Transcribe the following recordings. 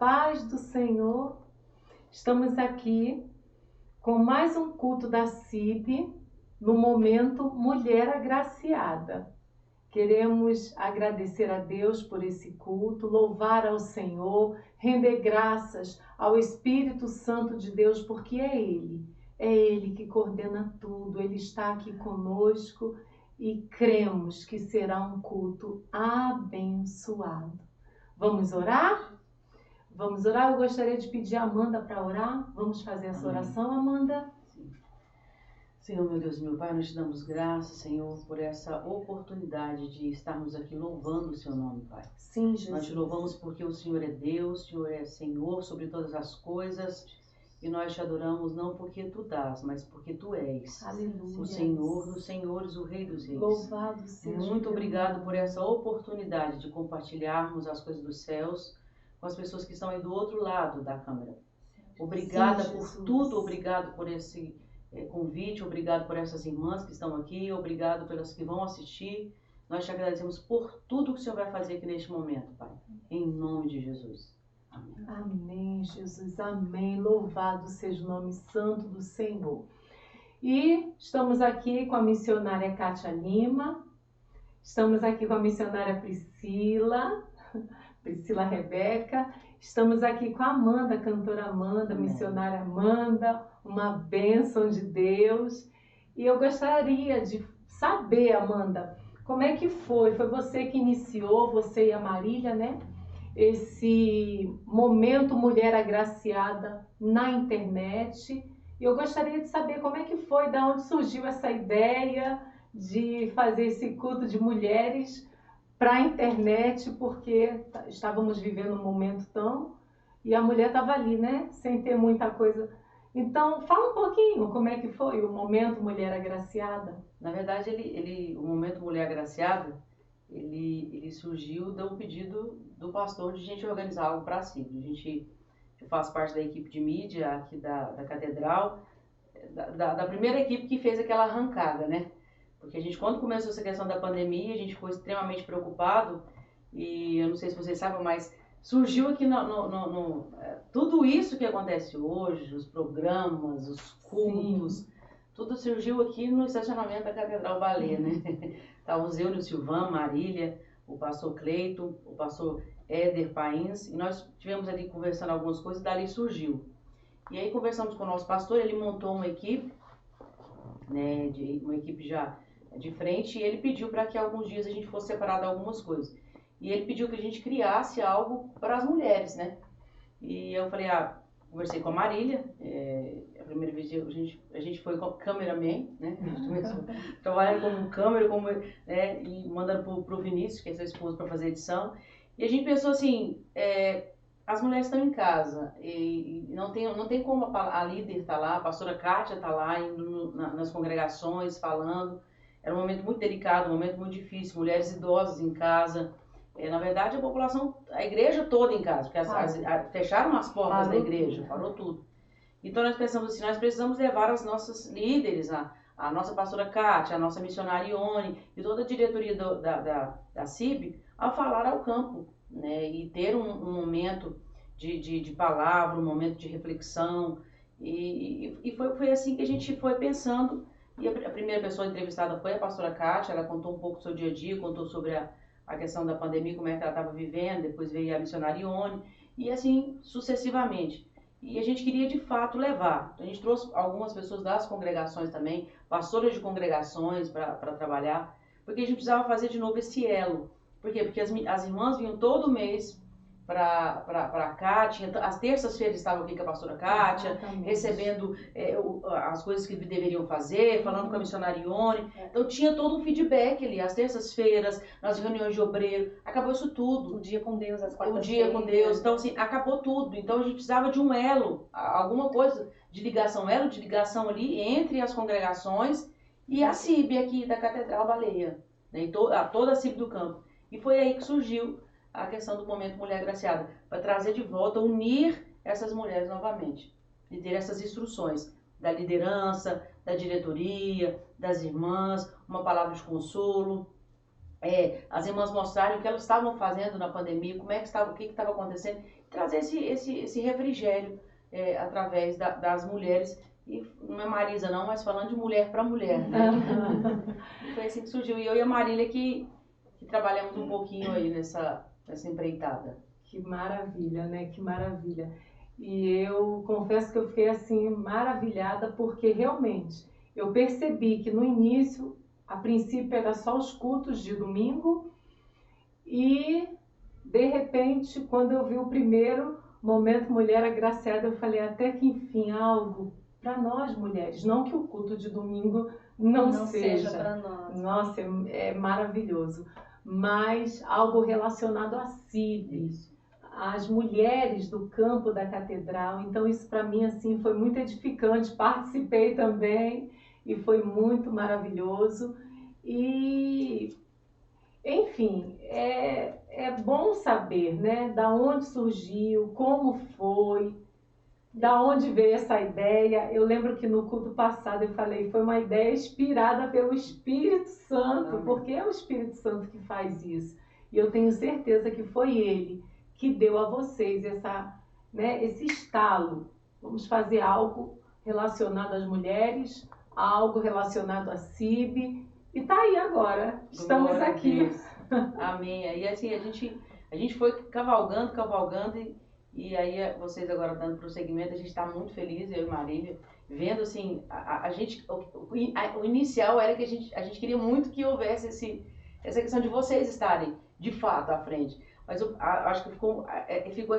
paz do Senhor. Estamos aqui com mais um culto da CIB, no momento Mulher Agraciada. Queremos agradecer a Deus por esse culto, louvar ao Senhor, render graças ao Espírito Santo de Deus, porque é Ele que coordena tudo, Ele está aqui conosco e cremos que será um culto abençoado. Vamos orar? Vamos orar? Eu gostaria de pedir a Amanda para orar. Vamos fazer essa oração, Amanda? Sim. Senhor, meu Deus e meu Pai, nós te damos graças, Senhor, por essa oportunidade de estarmos aqui louvando o Seu nome, Pai. Sim, Jesus. Nós te louvamos porque o Senhor é Deus, o Senhor é Senhor sobre todas as coisas. E nós te adoramos não porque Tu dás, mas porque Tu és. Aleluia. O Senhor dos Senhores, o Rei dos Reis. Louvado seja Muito o obrigado nome. por essa oportunidade de compartilharmos as coisas dos céus com as pessoas que estão aí do outro lado da câmera. Obrigada Sim, por Jesus. tudo, obrigado por esse convite, obrigado por essas irmãs que estão aqui, obrigado pelas que vão assistir. Nós te agradecemos por tudo que o Senhor vai fazer aqui neste momento, Pai. Em nome de Jesus. Amém. Amém, Jesus, amém. Louvado seja o nome santo do Senhor. E estamos aqui com a missionária Kátia Lima, estamos aqui com a missionária Priscila Rebeca, estamos aqui com a Amanda, cantora Amanda, Amém. missionária Amanda, uma bênção de Deus. E eu gostaria de saber, Amanda, como é que foi? Foi você que iniciou, você e a Marília, né? Esse momento Mulher Agraciada na internet. E eu gostaria de saber como é que foi, de onde surgiu essa ideia de fazer esse culto de mulheres para a internet, porque estávamos vivendo um momento tão... E a mulher estava ali, né? Sem ter muita coisa. Então, fala um pouquinho como é que foi o momento Mulher Agraciada. Na verdade, o momento Mulher Agraciada, ele surgiu de um pedido do pastor de a gente organizar algo para si. Eu faço parte da equipe de mídia aqui da Catedral, da primeira equipe que fez aquela arrancada, né? Porque a gente, quando começou essa questão da pandemia, a gente ficou extremamente preocupado e eu não sei se vocês sabem, mas surgiu aqui tudo isso que acontece hoje, os programas, os cultos, Sim. Tudo surgiu aqui no estacionamento da Catedral Baleia, né? Estávamos eu, o Silvan, Marília, o pastor Cleiton, o pastor Éder Pains, e nós estivemos ali conversando algumas coisas e dali surgiu. E aí conversamos com o nosso pastor, ele montou uma equipe, né, uma equipe já de frente, e ele pediu para que alguns dias a gente fosse separado algumas coisas. E ele pediu que a gente criasse algo para as mulheres, né? E eu falei, conversei com a Marília, a primeira vez a gente foi com cameraman, né? A gente começou trabalhando como câmera, né? E mandando pro Vinícius, que é seu esposo, para fazer edição. E a gente pensou assim, as mulheres estão em casa e não tem como a líder estar lá, a pastora Kátia está lá, indo nas congregações, falando. Era um momento muito delicado, um momento muito difícil, mulheres idosas em casa. Na verdade, a igreja toda em casa, porque fecharam as portas da igreja, parou tudo. Então nós pensamos assim, nós precisamos levar as nossas líderes, a nossa pastora Kátia, a nossa missionária Ione e toda a diretoria da CIB a falar ao campo, né? E ter um momento de palavra, um momento de reflexão. E foi assim que a gente foi pensando. E a primeira pessoa entrevistada foi a pastora Kátia, ela contou um pouco do seu dia a dia, contou sobre a questão da pandemia, como é que ela estava vivendo, depois veio a missionária Ione, e assim sucessivamente. E a gente queria de fato levar. A gente trouxe algumas pessoas das congregações também, pastoras de congregações para trabalhar, porque a gente precisava fazer de novo esse elo. Por quê? Porque as irmãs vinham todo mês para cá, as terças-feiras estavam aqui com a pastora Kátia, Exatamente. recebendo as coisas que deveriam fazer, falando com a missionária Ione. Então tinha todo um feedback ali, as terças-feiras, nas reuniões de obreiro, acabou isso tudo. O dia com Deus, as O quartas-feiras. dia com Deus, então assim, acabou tudo. Então a gente precisava de um elo, alguma coisa de ligação, elo de ligação ali entre as congregações e a CIB aqui da Catedral Baleia, né? E toda a CIB do campo. E foi aí que surgiu a questão do momento Mulher Agraciada, para trazer de volta, unir essas mulheres novamente, e ter essas instruções da liderança, da diretoria, das irmãs, uma palavra de consolo, as irmãs mostrarem o que elas estavam fazendo na pandemia, o que estava acontecendo, trazer esse refrigério através das mulheres. E não é Marisa não, mas falando de mulher para mulher, né? E foi assim que surgiu. E eu e a Marília que trabalhamos um pouquinho aí nessa empreitada. Que maravilha, né? Que maravilha. E eu confesso que eu fiquei assim maravilhada porque realmente eu percebi que no início, a princípio era só os cultos de domingo e de repente, quando eu vi o primeiro momento Mulher Agraciada, eu falei até que enfim algo para nós mulheres, não que o culto de domingo não seja para nós. Nossa, é maravilhoso, mas algo relacionado a si, as mulheres do campo da catedral. Então isso para mim assim foi muito edificante. Participei também e foi muito maravilhoso. E enfim, é bom saber, né, da onde surgiu, como foi, da onde veio essa ideia. Eu lembro que no culto passado eu falei, foi uma ideia inspirada pelo Espírito Santo, porque é o Espírito Santo que faz isso. E eu tenho certeza que foi ele que deu a vocês esse estalo. Vamos fazer algo relacionado às mulheres, algo relacionado à CIB. E tá aí agora, estamos aqui. Amém. E assim, a gente foi cavalgando, e aí vocês agora dando prosseguimento, a gente está muito feliz, eu e Marília, vendo assim, o inicial era que a gente queria muito que houvesse essa questão de vocês estarem, de fato, à frente. Mas eu acho que ficou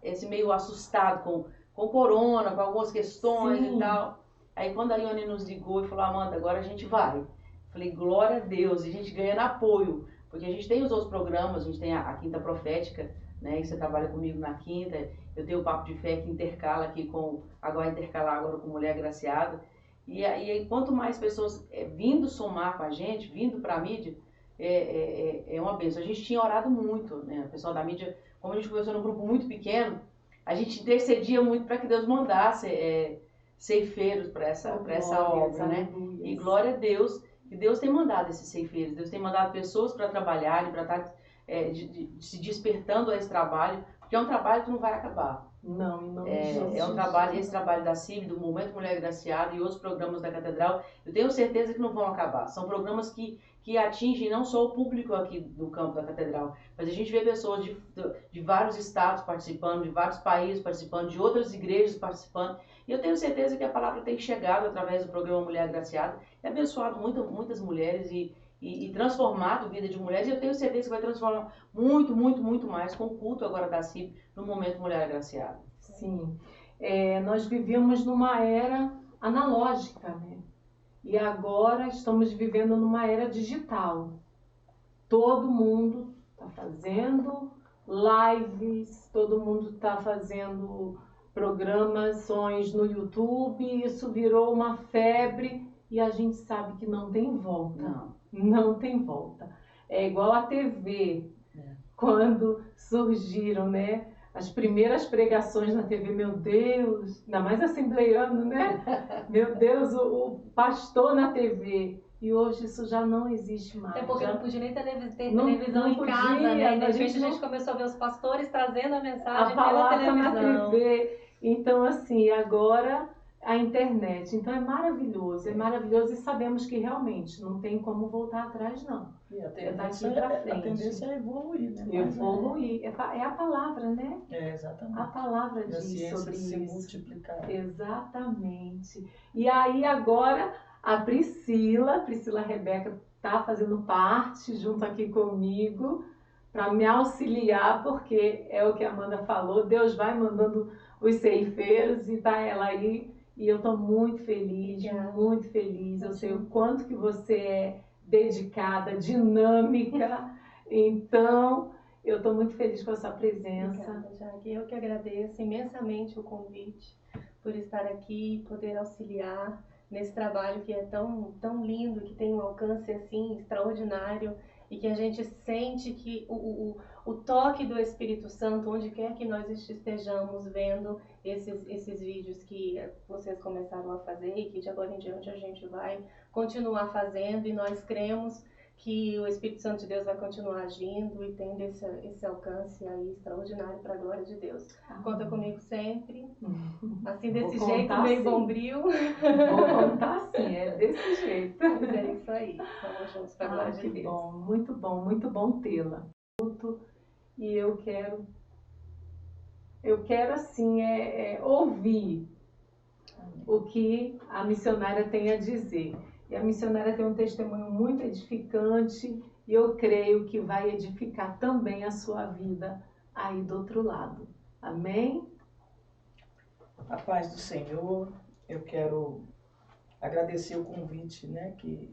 esse meio assustado com corona, com algumas questões e tal. Aí quando a Ione nos ligou e falou, Amanda, agora a gente vai. Falei, glória a Deus, e a gente ganhando apoio, porque a gente tem os outros programas, a gente tem a Quinta Profética, né, que você trabalha comigo na quinta, eu tenho o Papo de Fé que intercala aqui intercalar agora com Mulher Agraciada, e aí quanto mais pessoas vindo somar com a gente, vindo para a mídia, é uma bênção. A gente tinha orado muito, né, o pessoal da mídia, como a gente começou num grupo muito pequeno, a gente intercedia muito para que Deus mandasse ceifeiros para essa obra, né, e glória a Deus, que Deus tem mandado esses ceifeiros, Deus tem mandado pessoas para trabalharem, para estar se despertando a esse trabalho, porque é um trabalho que não vai acabar. Não. É um trabalho, esse trabalho da CIB, do Momento Mulher Agraciada e outros programas da Catedral, eu tenho certeza que não vão acabar. São programas que atingem não só o público aqui do campo da Catedral, mas a gente vê pessoas de vários estados participando, de vários países participando, de outras igrejas participando, e eu tenho certeza que a palavra tem chegado através do programa Mulher Agraciada, e abençoado muitas mulheres e transformado a vida de mulheres, e eu tenho certeza que vai transformar muito, muito, muito mais com o culto agora da CIB no Momento Mulher Agraciada. Sim, nós vivíamos numa era analógica, né? E agora estamos vivendo numa era digital. Todo mundo está fazendo lives, todo mundo está fazendo programações no YouTube, isso virou uma febre e a gente sabe que não tem volta. Não tem volta. É igual a TV, quando surgiram, né? As primeiras pregações na TV, meu Deus, ainda mais assembleiano, né? Meu Deus, o pastor na TV. E hoje isso já não existe mais. Até porque não podia nem ter televisão em casa, né? De repente a gente começou a ver os pastores trazendo a mensagem pela televisão. Na TV. Então, assim, agora a internet. Então é maravilhoso e sabemos que realmente não tem como voltar atrás, não. E a tendência é evoluir, né? Evoluir. É a palavra, né? Exatamente. A palavra diz sobre se isso. Multiplicar. Exatamente. E aí agora a Priscila Rebeca está fazendo parte junto aqui comigo para me auxiliar, porque é o que a Amanda falou, Deus vai mandando os ceifeiros e está ela aí. E eu estou muito feliz, muito feliz. Eu sei o quanto que você é dedicada, dinâmica. Então, eu estou muito feliz com a sua presença. Obrigada, Jaque. Eu que agradeço imensamente o convite por estar aqui, poder auxiliar nesse trabalho que é tão lindo, que tem um alcance assim extraordinário e que a gente sente que o toque do Espírito Santo, onde quer que nós estejamos vendo esses vídeos que vocês começaram a fazer e que de agora em diante a gente vai continuar fazendo, e nós cremos que o Espírito Santo de Deus vai continuar agindo e tendo esse alcance aí extraordinário para a glória de Deus. Conta comigo sempre, assim desse Vou jeito, contar, meio sim. Bombril. Vou contar sim, é desse jeito. Mas é isso aí, vamos juntos para a glória de Que Deus. bom, muito bom tê-la. E eu quero assim, ouvir o que a missionária tem a dizer. E a missionária tem um testemunho muito edificante e eu creio que vai edificar também a sua vida aí do outro lado. Amém? A paz do Senhor, eu quero agradecer o convite, né, que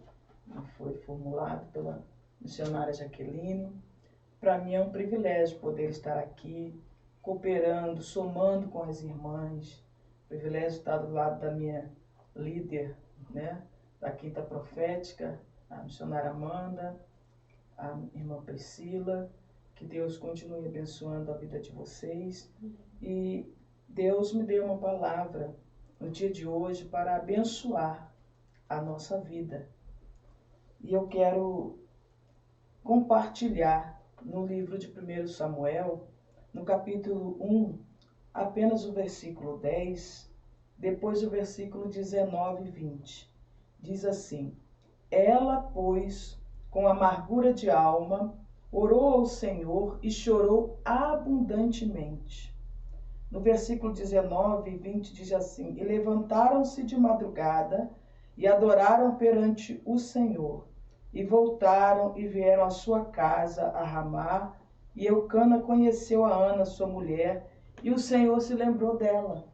foi formulado pela missionária Jaqueline. Para mim é um privilégio poder estar aqui, cooperando, somando com as irmãs. Privilégio estar do lado da minha líder, né, da Quinta Profética, a missionária Amanda, a irmã Priscila. Que Deus continue abençoando a vida de vocês. E Deus me deu uma palavra no dia de hoje para abençoar a nossa vida. E eu quero compartilhar no livro de 1 Samuel, no capítulo 1, apenas o versículo 10, depois o versículo 19 e 20. Diz assim: Ela, pois, com amargura de alma, orou ao Senhor e chorou abundantemente. No versículo 19 e 20 diz assim: E levantaram-se de madrugada e adoraram perante o Senhor, e voltaram e vieram à sua casa a Ramá, e Eucana conheceu a Ana, sua mulher, e o Senhor se lembrou dela.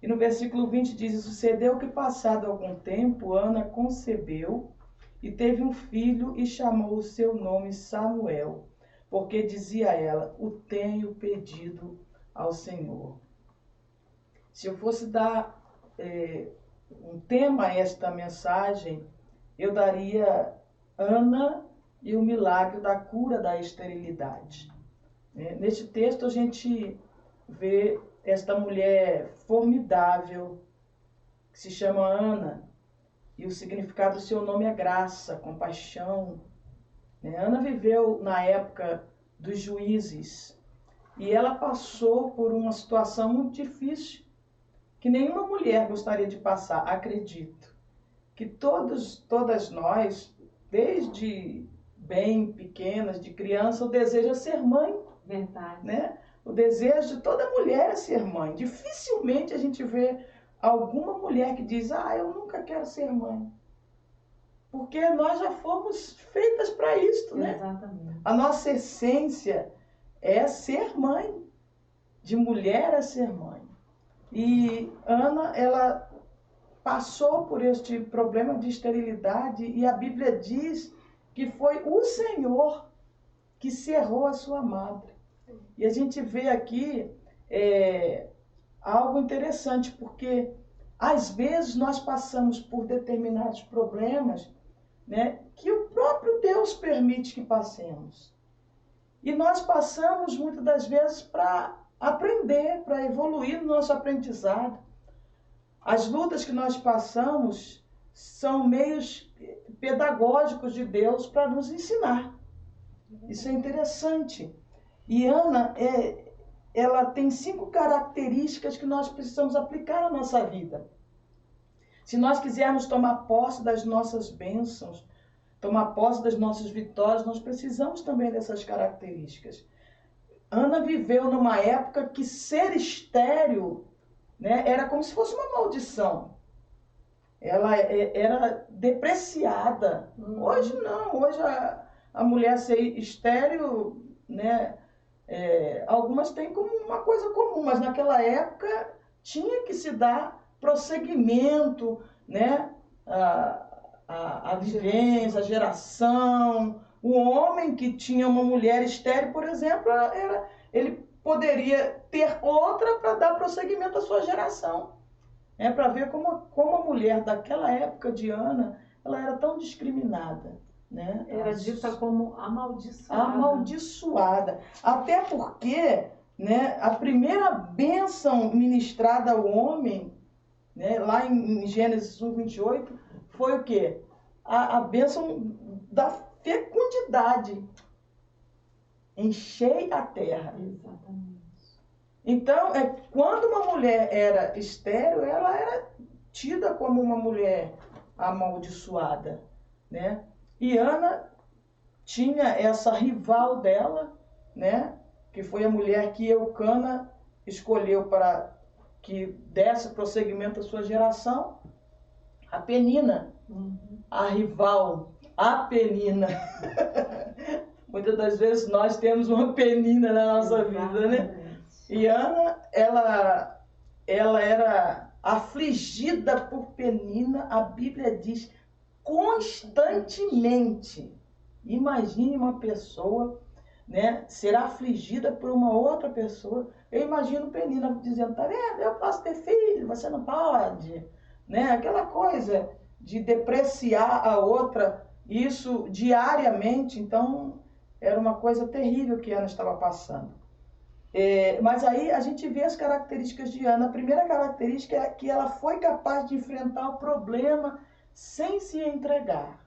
E no versículo 20 diz: Sucedeu que, passado algum tempo, Ana concebeu e teve um filho e chamou o seu nome Samuel, porque dizia ela: O tenho pedido ao Senhor. Se eu fosse dar um tema a esta mensagem, eu daria Ana e o milagre da cura da esterilidade. Neste texto a gente vê esta mulher formidável, que se chama Ana, e o significado do seu nome é graça, compaixão. Ana viveu na época dos juízes, e ela passou por uma situação muito difícil, que nenhuma mulher gostaria de passar, acredito. Que todas nós, desde bem pequenas, de criança, o desejo é ser mãe. Verdade. Né? O desejo de toda mulher é ser mãe. Dificilmente a gente vê alguma mulher que diz: eu nunca quero ser mãe. Porque nós já fomos feitas para isto, né? Exatamente. A nossa essência é ser mãe. De mulher é ser mãe. E Ana, ela passou por este problema de esterilidade e a Bíblia diz que foi o Senhor que cerrou a sua madre. E a gente vê aqui algo interessante, porque às vezes nós passamos por determinados problemas, né, que o próprio Deus permite que passemos. E nós passamos muitas das vezes para aprender, para evoluir no nosso aprendizado. As lutas que nós passamos são meios pedagógicos de Deus para nos ensinar. Isso é interessante. E Ana, ela tem 5 características que nós precisamos aplicar na nossa vida. Se nós quisermos tomar posse das nossas bênçãos, tomar posse das nossas vitórias, nós precisamos também dessas características. Ana viveu numa época que ser estéril, né, era como se fosse uma maldição. Ela era depreciada. Hoje não. Hoje a mulher ser estéril, né, algumas têm como uma coisa comum, mas naquela época tinha que se dar prosseguimento, né, a vivência, a geração. O homem que tinha uma mulher estéril, por exemplo, ele poderia ter outra para dar prosseguimento à sua geração. Para ver como a mulher daquela época de Ana, ela era tão discriminada. Né? Era dita como amaldiçoada. Amaldiçoada. Até porque, né, a primeira bênção ministrada ao homem, né, lá em Gênesis 1:28, foi o quê? a bênção da fecundidade. Enchei a terra. Exatamente. Então, quando uma mulher era estéril, ela era tida como uma mulher amaldiçoada, né? E Ana tinha essa rival dela, né? Que foi a mulher que Eucana escolheu para que desse prosseguimento à sua geração, a Penina, a rival, a Penina. Muitas das vezes nós temos uma Penina na nossa vida, né? E Ana, ela era afligida por Penina, a Bíblia diz, constantemente. Imagine uma pessoa, né, ser afligida por uma outra pessoa. Eu imagino Penina dizendo, tá vendo, eu posso ter filho, você não pode. Né? Aquela coisa de depreciar a outra, isso diariamente. Então, era uma coisa terrível que Ana estava passando. Mas aí a gente vê as características de Ana. A primeira característica é que ela foi capaz de enfrentar o problema sem se entregar,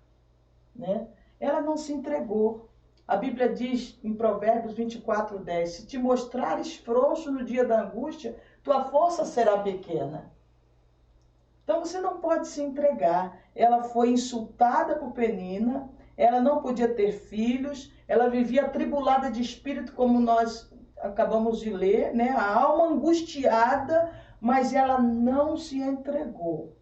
né? Ela não se entregou. A Bíblia diz em Provérbios 24:10, se te mostrares frouxo no dia da angústia, tua força será pequena. Então você não pode se entregar. Ela foi insultada por Penina, ela não podia ter filhos, ela vivia atribulada de espírito, como nós acabamos de ler, né? A alma angustiada, mas ela não se entregou.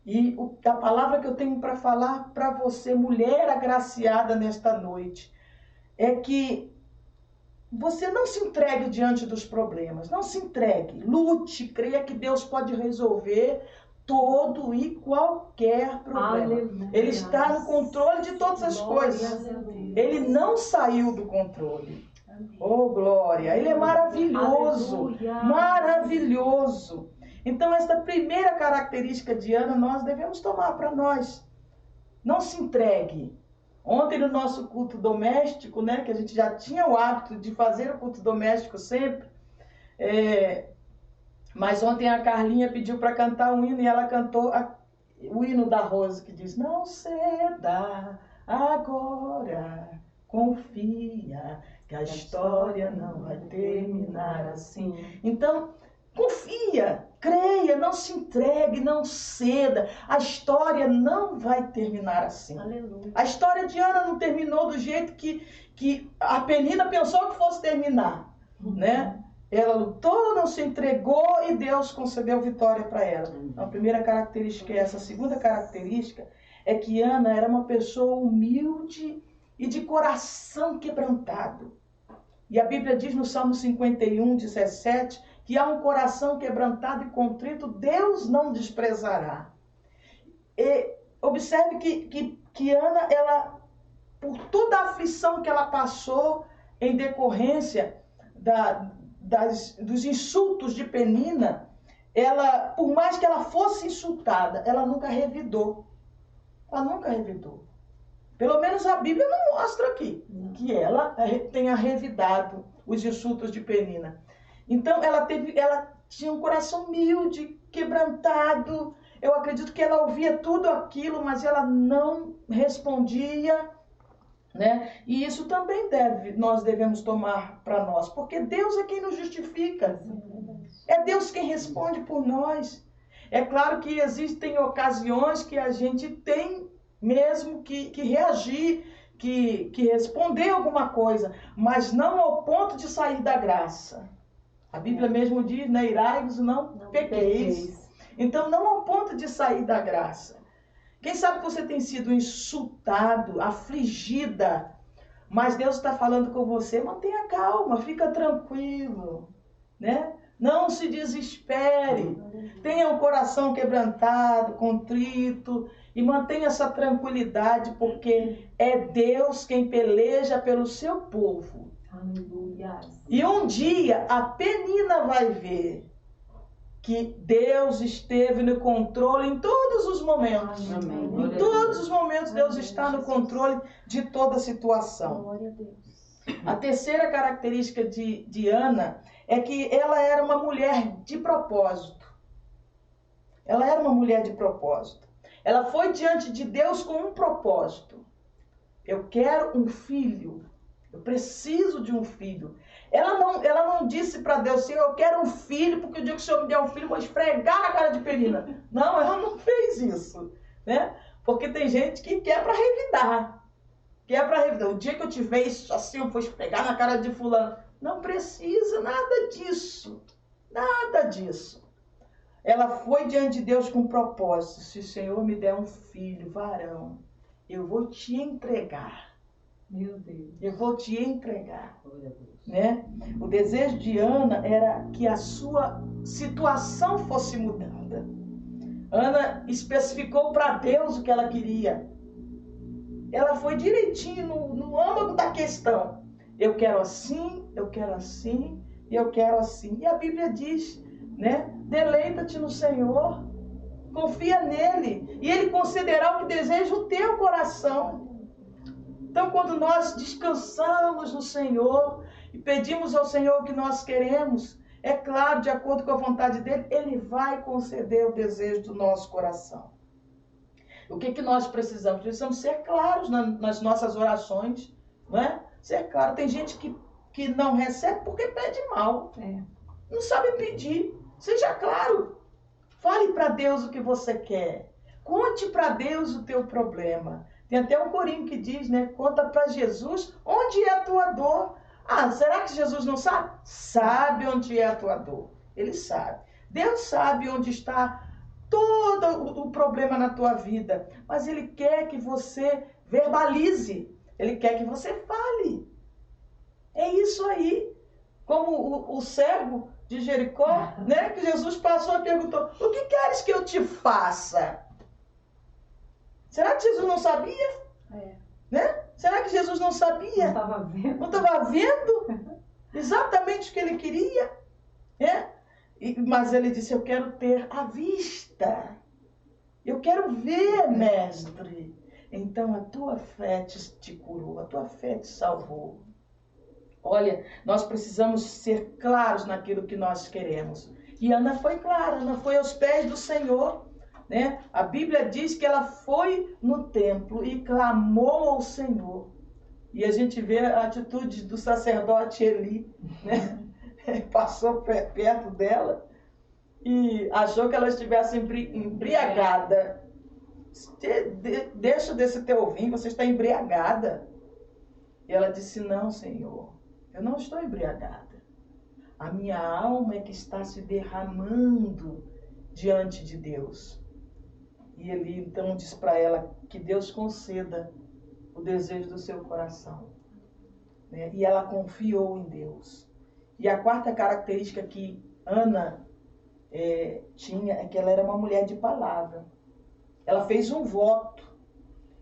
E a palavra que eu tenho para falar para você, mulher agraciada nesta noite, é que você não se entregue diante dos problemas, não se entregue, lute, creia que Deus pode resolver todo e qualquer problema. Aleluia. Ele está no controle de todas as coisas. Ele não saiu do controle. Oh, glória! Ele é maravilhoso, aleluia. Maravilhoso. Então, esta primeira característica de Ana, nós devemos tomar para nós. Não se entregue. Ontem, no nosso culto doméstico, né, que a gente já tinha o hábito de fazer o culto doméstico sempre, mas ontem a Carlinha pediu para cantar um hino e ela cantou o hino da Rose, que diz, não ceda agora, confia, que a história não vai terminar assim. Então, confia, creia, não se entregue, não ceda. A história não vai terminar assim. Aleluia. A história de Ana não terminou do jeito que a Penina pensou que fosse terminar, né? Ela lutou, não se entregou e Deus concedeu vitória para ela. Então, a primeira característica é essa. A segunda característica é que Ana era uma pessoa humilde e de coração quebrantado. E a Bíblia diz no Salmo 51:17, que há um coração quebrantado e contrito, Deus não desprezará. E observe que Ana, ela, por toda a aflição que ela passou em decorrência dos insultos de Penina, ela, por mais que ela fosse insultada, ela nunca revidou. Ela nunca revidou. Pelo menos a Bíblia não mostra aqui que ela tenha revidado os insultos de Penina. Então, ela tinha um coração humilde, quebrantado. Eu acredito que ela ouvia tudo aquilo, mas ela não respondia, né? E isso também nós devemos tomar para nós, porque Deus é quem nos justifica. É Deus quem responde por nós. É claro que existem ocasiões que a gente tem mesmo que reagir, que responder alguma coisa, mas não ao ponto de sair da graça. A Bíblia mesmo diz, né, irai-vos, não pequeis. Então, não ao ponto de sair da graça. Quem sabe que você tem sido insultado, afligida, mas Deus está falando com você, mantenha calma, fica tranquilo, né? Não se desespere, tenha o coração quebrantado, contrito e mantenha essa tranquilidade, porque é Deus quem peleja pelo seu povo. Aleluia. E um dia a Penina vai ver que Deus esteve no controle em todos os momentos. Amém. Em todos os momentos Deus está no controle de toda a situação. Glória a Deus. A terceira característica de Ana é que ela era uma mulher de propósito. Ela era uma mulher de propósito. Ela foi diante de Deus com um propósito. Eu quero um filho. Eu preciso de um filho. Ela não disse para Deus, Senhor, eu quero um filho, porque o dia que o Senhor me der um filho, eu vou esfregar na cara de Penina. Não, ela não fez isso, né? Porque tem gente que quer para revidar. Quer para revidar. O dia que eu tiver isso assim, eu vou esfregar na cara de fulano. Não precisa nada disso. Nada disso. Ela foi diante de Deus com um propósito. Se o Senhor me der um filho, varão, eu vou te entregar. Meu Deus. Eu vou te entregar. Né? O desejo de Ana era que a sua situação fosse mudada. Ana especificou para Deus o que ela queria. Ela foi direitinho no âmago da questão. Eu quero assim, eu quero assim, e eu quero assim. E a Bíblia diz, né? Deleita-te no Senhor, confia nele, e ele concederá o que deseja o teu coração. Então, quando nós descansamos no Senhor e pedimos ao Senhor o que nós queremos, é claro, de acordo com a vontade dele, ele vai conceder o desejo do nosso coração. O que nós precisamos? Precisamos ser claros nas nossas orações, não é? Ser claro. Tem gente que não recebe porque pede mal. Não sabe pedir. Seja claro. Fale para Deus o que você quer. Conte para Deus o teu problema. Tem até um corinho que diz, né? Conta para Jesus onde é a tua dor. Ah, será que Jesus não sabe? Sabe onde é a tua dor. Ele sabe. Deus sabe onde está todo o problema na tua vida. Mas Ele quer que você verbalize. Ele quer que você fale. É isso aí. Como o cego de Jericó, né? Que Jesus passou e perguntou, o que queres que eu te faça? Será que Jesus não sabia? Né? Será que Jesus não sabia? Não estava vendo. Não estava vendo exatamente o que ele queria? Mas ele disse, eu quero ter a vista. Eu quero ver, mestre. Então a tua fé te curou, a tua fé te salvou. Olha, nós precisamos ser claros naquilo que nós queremos. E Ana foi clara, Ana foi aos pés do Senhor. Né? A Bíblia diz que ela foi no templo e clamou ao Senhor. E a gente vê a atitude do sacerdote Eli, né? Passou perto dela e achou que ela estivesse embriagada. Deixa desse teu vinho, você está embriagada. E ela disse, não, Senhor, eu não estou embriagada. A minha alma é que está se derramando diante de Deus. E ele então diz para ela que Deus conceda o desejo do seu coração. Né? E ela confiou em Deus. E a quarta característica que Ana tinha é que ela era uma mulher de palavra. Ela fez um voto.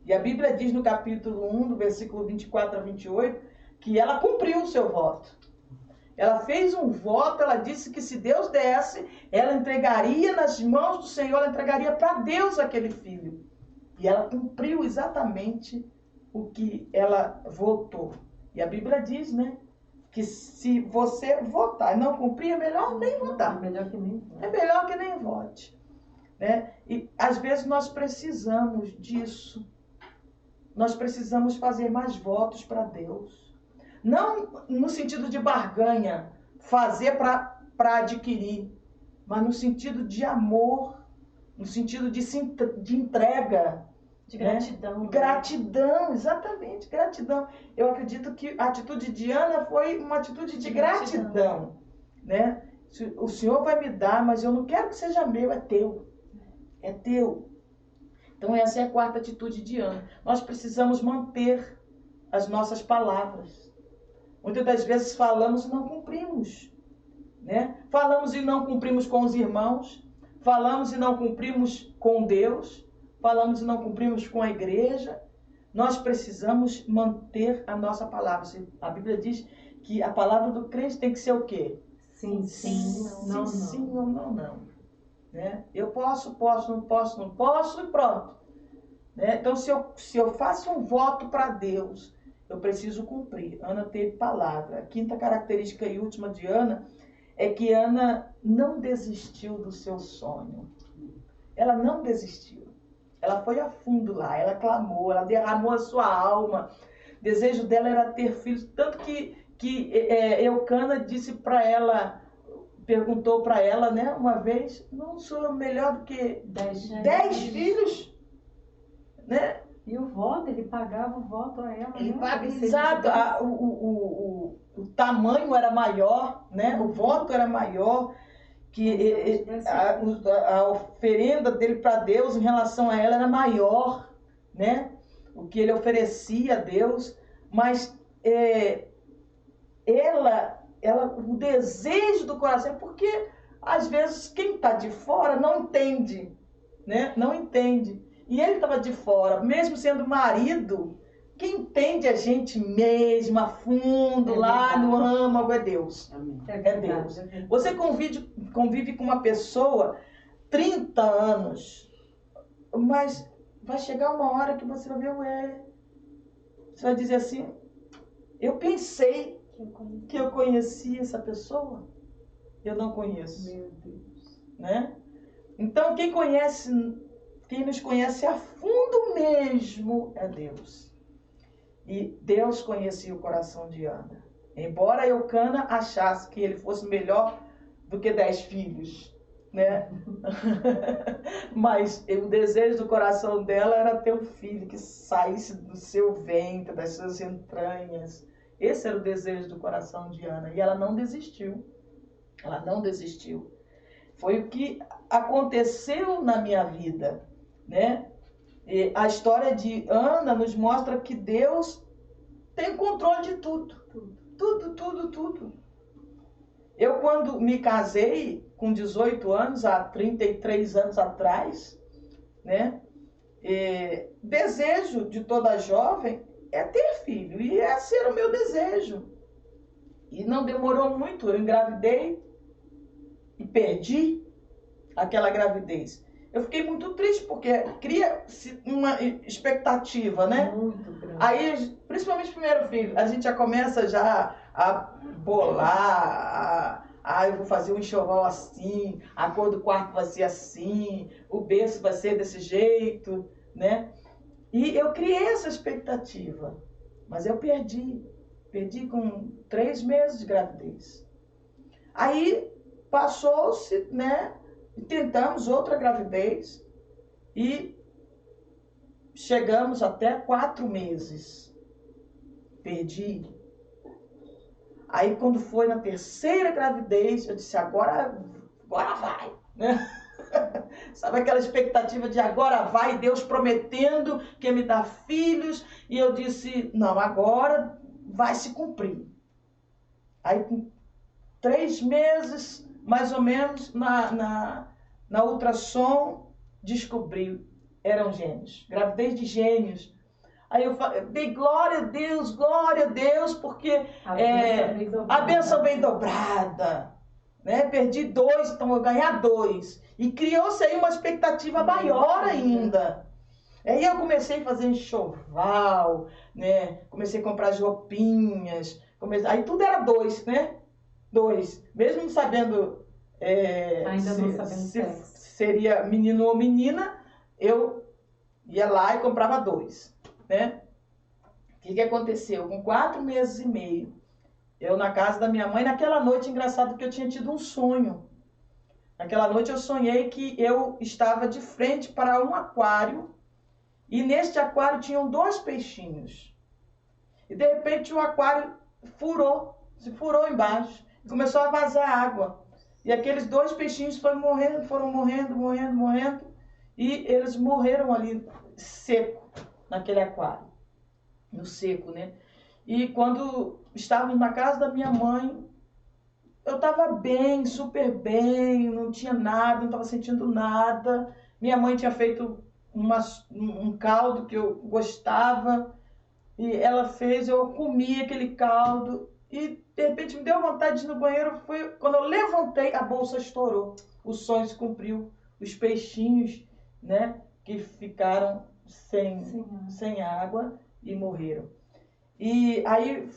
E a Bíblia diz no capítulo 1, do versículo 24 a 28, que ela cumpriu o seu voto. Ela fez um voto, ela disse que se Deus desse, ela entregaria nas mãos do Senhor, ela entregaria para Deus aquele filho. E ela cumpriu exatamente o que ela votou. E a Bíblia diz, né, que se você votar e não cumprir, é melhor nem votar. É melhor que nem vote. É melhor que nem vote. Né? E às vezes nós precisamos disso. Nós precisamos fazer mais votos para Deus. Não no sentido de barganha, fazer para adquirir, mas no sentido de amor, no sentido de entrega. De gratidão. Né? Gratidão, exatamente, gratidão. Eu acredito que a atitude de Ana foi uma atitude de gratidão. Né? O Senhor vai me dar, mas eu não quero que seja meu, é teu. É teu. Então essa é a quarta atitude de Ana. Nós precisamos manter as nossas palavras. Muitas das vezes falamos e não cumprimos. Né? Falamos e não cumprimos com os irmãos. Falamos e não cumprimos com Deus. Falamos e não cumprimos com a igreja. Nós precisamos manter a nossa palavra. A Bíblia diz que a palavra do crente tem que ser o quê? Sim, sim, não, sim ou não. Né? Eu posso, não posso e pronto. Né? Então, se eu faço um voto para Deus, eu preciso cumprir. Ana teve palavra. A quinta característica e última de Ana é que Ana não desistiu do seu sonho. Ela não desistiu. Ela foi a fundo lá, ela clamou, ela derramou a sua alma. O desejo dela era ter filhos, tanto que Eucana disse para ela, perguntou para ela, né, uma vez, não sou melhor do que 10 filhos, né? E o voto, ele pagava o voto a ela. Ele né? paga, Ele exato, seja o tamanho era maior, né? O voto era maior, que a oferenda dele para Deus em relação a ela era maior, né? O que ele oferecia a Deus, mas o desejo do coração, porque às vezes quem está de fora não entende, né? Não entende. E ele estava de fora, mesmo sendo marido, quem entende a gente mesmo, a fundo, lá no âmago, é Deus. É Deus. Você convive com uma pessoa 30 anos, mas vai chegar uma hora que você vai ver, você vai dizer assim, eu pensei que eu conhecia essa pessoa, eu não conheço. Meu Deus. Né? Então, quem nos conhece a fundo mesmo é Deus. E Deus conhecia o coração de Ana. Embora Eucana achasse que ele fosse melhor do que 10 filhos, né? Mas o desejo do coração dela era ter um filho que saísse do seu ventre, das suas entranhas. Esse era o desejo do coração de Ana. E ela não desistiu. Ela não desistiu. Foi o que aconteceu na minha vida, né? E a história de Ana nos mostra que Deus tem controle de tudo. Tudo. Eu, quando me casei, com 18 anos, há 33 anos atrás, né? Desejo de toda jovem é ter filho. E esse era o meu desejo. E não demorou muito, eu engravidei e perdi aquela gravidez. Eu fiquei muito triste, porque cria uma expectativa, né? Muito grande. Aí, principalmente o primeiro filho, a gente já começa já a bolar, eu vou fazer um enxoval assim, a cor do quarto vai ser assim, o berço vai ser desse jeito, né? E eu criei essa expectativa, mas eu perdi com 3 meses de gravidez. Aí passou-se, né? Tentamos outra gravidez e chegamos até 4 meses. Perdi. Aí quando foi na 3ª gravidez, eu disse, agora vai, né? Sabe aquela expectativa de agora vai, Deus prometendo que ia me dar filhos, e eu disse, não, agora vai se cumprir. Aí com 3 meses, mais ou menos, na ultrassom, descobri, eram gêmeos, gravidez de gêmeos. Aí eu dei glória a Deus, porque a bênção bem dobrada, né? Perdi 2, então eu vou ganhar 2. E criou-se aí uma expectativa maior ainda. Aí eu comecei a fazer enxoval, né? Comecei a comprar as roupinhas, aí tudo era 2, né? 2, mesmo sabendo ainda não sabendo se seria menino ou menina, eu ia lá e comprava 2, né? O que aconteceu? Com 4 meses e meio, eu na casa da minha mãe, naquela noite, engraçado que eu tinha tido um sonho. Naquela noite eu sonhei que eu estava de frente para um aquário, e neste aquário tinham 2 peixinhos. E de repente o aquário se furou embaixo, e começou a vazar água. E aqueles 2 peixinhos foram morrendo, e eles morreram ali seco, naquele aquário, no seco, né? E quando estávamos na casa da minha mãe, eu estava bem, super bem, não tinha nada, não estava sentindo nada. Minha mãe tinha feito um caldo que eu gostava, e ela fez, eu comi aquele caldo, e de repente me deu vontade de ir no banheiro. Quando eu levantei, a bolsa estourou, o sonho se cumpriu, os peixinhos, né, que ficaram sem água e morreram. E aí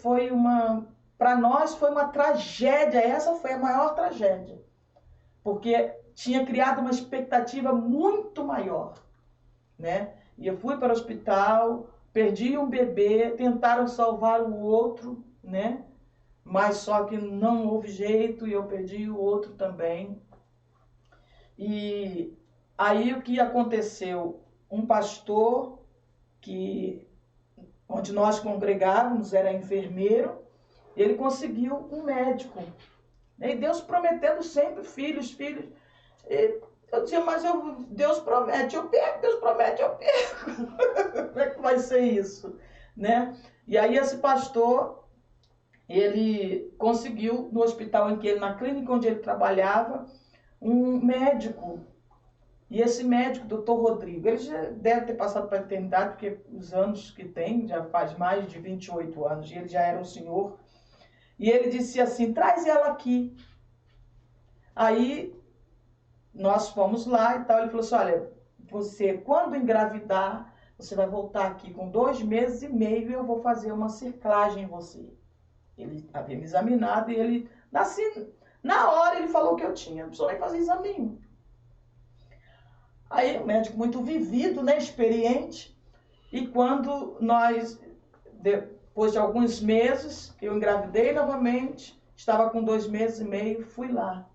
para nós foi uma tragédia, essa foi a maior tragédia, porque tinha criado uma expectativa muito maior. né? E eu fui para o hospital, perdi um bebê, tentaram salvar o outro, né? Mas só que não houve jeito e eu perdi o outro também. E aí o que aconteceu? Um pastor onde nós congregávamos, era enfermeiro, ele conseguiu um médico. E Deus prometendo sempre filhos. E eu dizia, mas Deus promete, eu perco, Deus promete, eu perco. Como é que vai ser isso? Né? E aí esse pastor, ele conseguiu no hospital na clínica onde ele trabalhava, um médico. E esse médico, doutor Rodrigo, ele já deve ter passado para a eternidade, porque os anos que tem, já faz mais de 28 anos, e ele já era um senhor. E ele disse assim, traz ela aqui. Aí nós fomos lá e tal, ele falou assim, olha, você quando engravidar, você vai voltar aqui com 2 meses e meio e eu vou fazer uma cerclagem em você. Ele havia me examinado e ele, assim, na hora ele falou que eu tinha, não precisou nem fazer exame. Aí o médico muito vivido, né, experiente, e quando nós, depois de alguns meses, eu engravidei novamente, estava com 2 meses e meio, fui lá.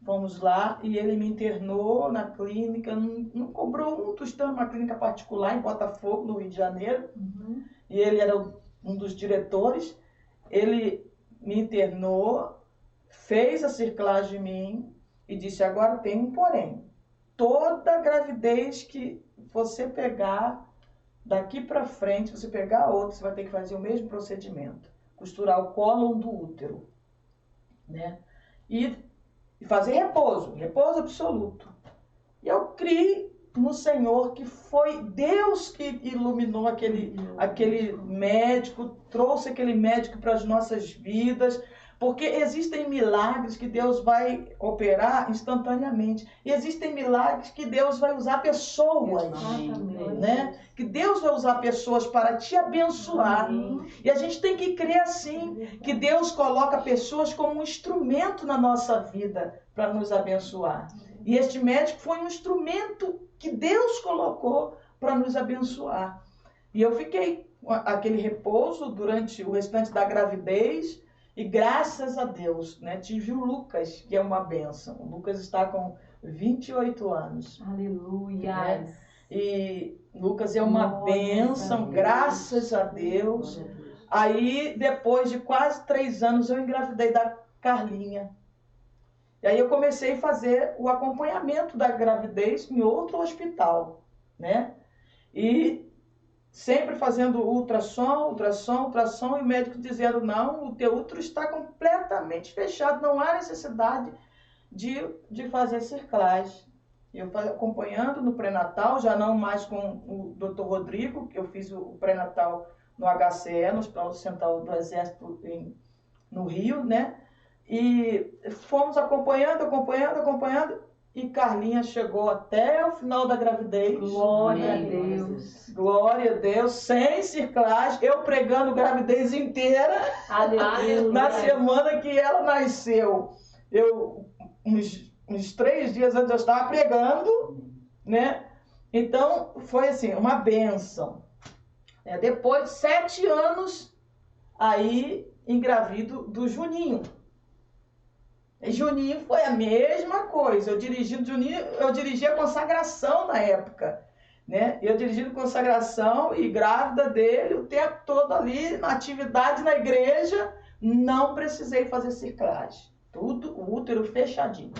Fomos lá e ele me internou na clínica, não cobrou um tostão, uma clínica particular em Botafogo, no Rio de Janeiro. E ele era um dos diretores. Ele me internou, fez a cerclagem em mim e disse, agora tem um porém. Toda gravidez que você pegar, daqui para frente, você pegar outra, você vai ter que fazer o mesmo procedimento. Costurar o cólon do útero, né? E fazer repouso absoluto. E eu criei no Senhor que foi Deus que iluminou aquele médico, trouxe aquele médico para as nossas vidas, porque existem milagres que Deus vai operar instantaneamente. E existem milagres que Deus vai usar pessoas, né? Que Deus vai usar pessoas para te abençoar. E a gente tem que crer assim, que Deus coloca pessoas como um instrumento na nossa vida para nos abençoar. E este médico foi um instrumento que Deus colocou para nos abençoar. E eu fiquei com aquele repouso durante o restante da gravidez. E graças a Deus, né, tive o Lucas, que é uma bênção. O Lucas está com 28 anos. Aleluia! Né? E Lucas é uma bênção, graças a Deus. Aí, depois de quase 3 anos, eu engravidei da Carlinha. E aí eu comecei a fazer o acompanhamento da gravidez em outro hospital, né? E sempre fazendo ultrassom, e o médico dizendo, não, o teu útero está completamente fechado, não há necessidade de fazer cerclagem. Eu acompanhando no pré-natal, já não mais com o Dr. Rodrigo, que eu fiz o pré-natal no HCE, no Hospital Central do Exército no Rio, né? E fomos acompanhando, e Carlinha chegou até o final da gravidez. Glória a Deus. Glória a Deus, sem cerclagem, eu pregando gravidez inteira. Aleluia. Na semana que ela nasceu. Uns 3 dias antes eu estava pregando, né? Então, foi assim, uma bênção. Depois de 7 anos, aí engravido do Juninho. E Juninho foi a mesma coisa. Eu dirigi a consagração na época, né? Eu dirigindo consagração e grávida dele o tempo todo ali, na atividade na igreja, não precisei fazer cerclagem. Tudo, o útero fechadinho,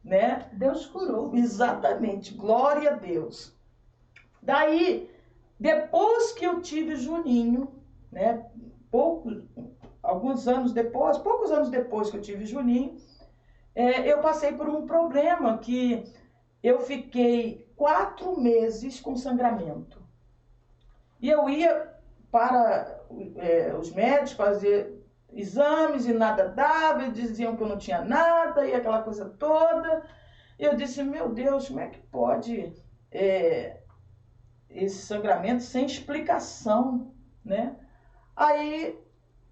né? Deus curou. Exatamente, glória a Deus. Daí, depois que eu tive Juninho, né? Poucos anos depois que eu tive Juninho, eu passei por um problema que eu fiquei 4 meses com sangramento. E eu ia para os médicos fazer exames e nada dava, eles diziam que eu não tinha nada e aquela coisa toda. Eu disse, meu Deus, como é que pode esse sangramento sem explicação, né? Aí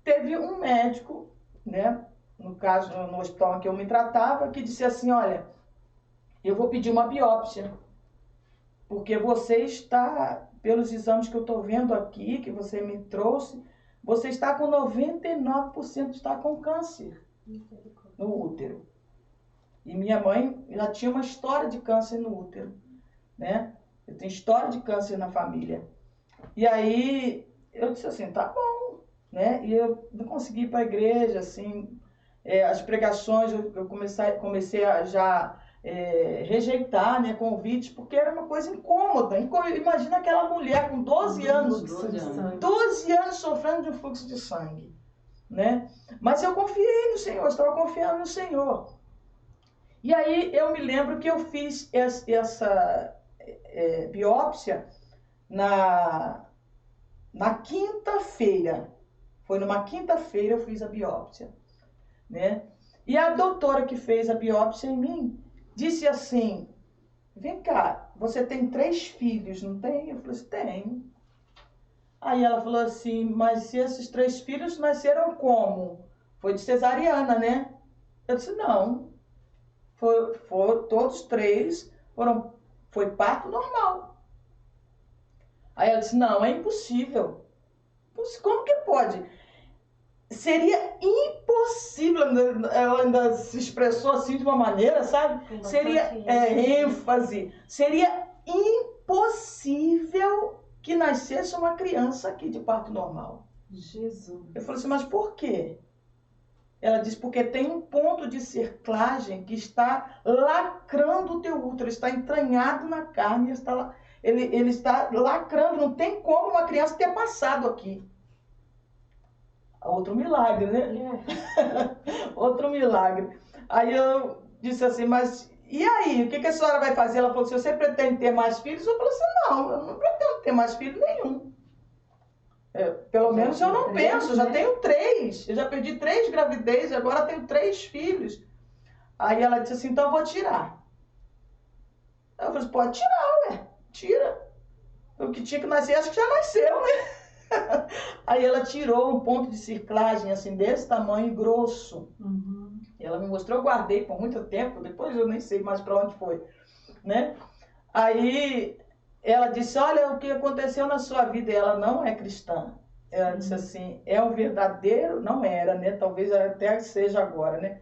teve um médico, né, no caso, no hospital em que eu me tratava, que disse assim, olha, eu vou pedir uma biópsia, porque você está, pelos exames que eu estou vendo aqui, que você me trouxe, você está com 99% está com câncer no útero. E minha mãe já tinha uma história de câncer no útero, né? Eu tenho história de câncer na família. E aí eu disse assim, tá bom, né? E eu não consegui ir para a igreja, assim, as pregações eu comecei a já rejeitar, né, convites, porque era uma coisa incômoda. Imagina aquela mulher com 12 anos, 12 anos sofrendo de um fluxo de sangue, né? Mas eu confiei no Senhor, eu estava confiando no Senhor. E aí eu me lembro que eu fiz essa biópsia na quinta-feira. Foi numa quinta-feira eu fiz a biópsia, né? E a doutora que fez a biópsia em mim disse assim, vem cá, você tem 3 filhos, não tem? Eu falei assim, tenho. Aí ela falou assim, mas esses 3 filhos nasceram como? Foi de cesariana, né? Eu disse, não. Todos 3 foi parto normal. Aí ela disse, não, é impossível. Como que pode? Seria impossível, ela ainda se expressou assim de uma maneira, sabe? Seria ênfase. Seria impossível que nascesse uma criança aqui de parto normal. Jesus. Eu falei assim, mas por quê? Ela disse, porque tem um ponto de cerclagem que está lacrando o teu útero, está entranhado na carne, ele está lacrando, não tem como uma criança ter passado aqui. Outro milagre, né? Outro milagre. Aí eu disse assim, mas e aí? O que a senhora vai fazer? Ela falou assim, você pretende ter mais filhos? Eu falei assim, não, eu não pretendo ter mais filho nenhum. Pelo menos eu não penso, já tenho 3. Eu já perdi 3 gravidez, agora tenho 3 filhos. Aí ela disse assim, então eu vou tirar. Eu falei assim, pode tirar, ué. Tira. O que tinha que nascer, acho que já nasceu, né? Aí ela tirou um ponto de circlagem, assim, desse tamanho, grosso. Uhum. Ela me mostrou, eu guardei por muito tempo, depois eu nem sei mais para onde foi, né? Aí ela disse, olha o que aconteceu na sua vida. E ela não é cristã. Ela disse assim, é um verdadeiro, não era, né? Talvez até seja agora, né?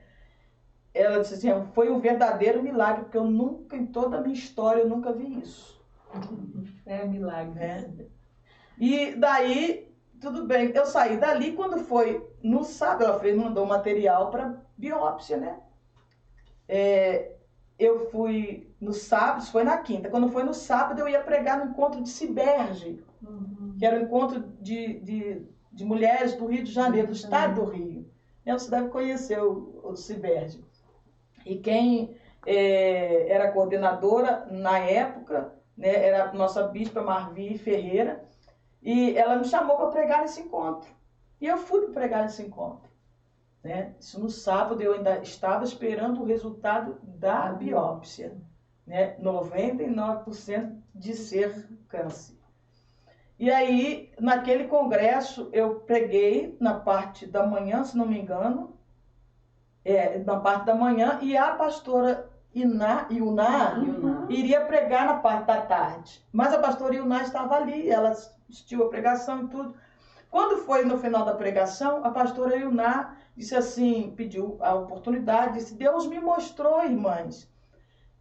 Ela disse assim, foi um verdadeiro milagre, porque eu nunca, em toda a minha história, eu nunca vi isso. É milagre. Né? E daí, tudo bem, eu saí dali, quando foi no sábado, ela mandou material para biópsia, né? Eu fui no sábado, isso foi na quinta, quando foi no sábado eu ia pregar no encontro de Ciberge, que era o encontro de mulheres do Rio de Janeiro, do estado do Rio. Você deve conhecer o Ciberge. E quem era coordenadora na época, né, era a nossa bispa Marvi Ferreira, e ela me chamou para pregar nesse encontro. E eu fui para pregar nesse encontro. Né? Isso no sábado eu ainda estava esperando o resultado da biópsia. Né? 99% de ser câncer. E aí, naquele congresso, eu preguei na parte da manhã, se não me engano, na parte da manhã, e a pastora Iuná iria pregar na parte da tarde. Mas a pastora Iuná estava ali, ela assistiu a pregação e tudo. Quando foi no final da pregação, a pastora Iuná disse assim, pediu a oportunidade, disse, Deus me mostrou, irmãs,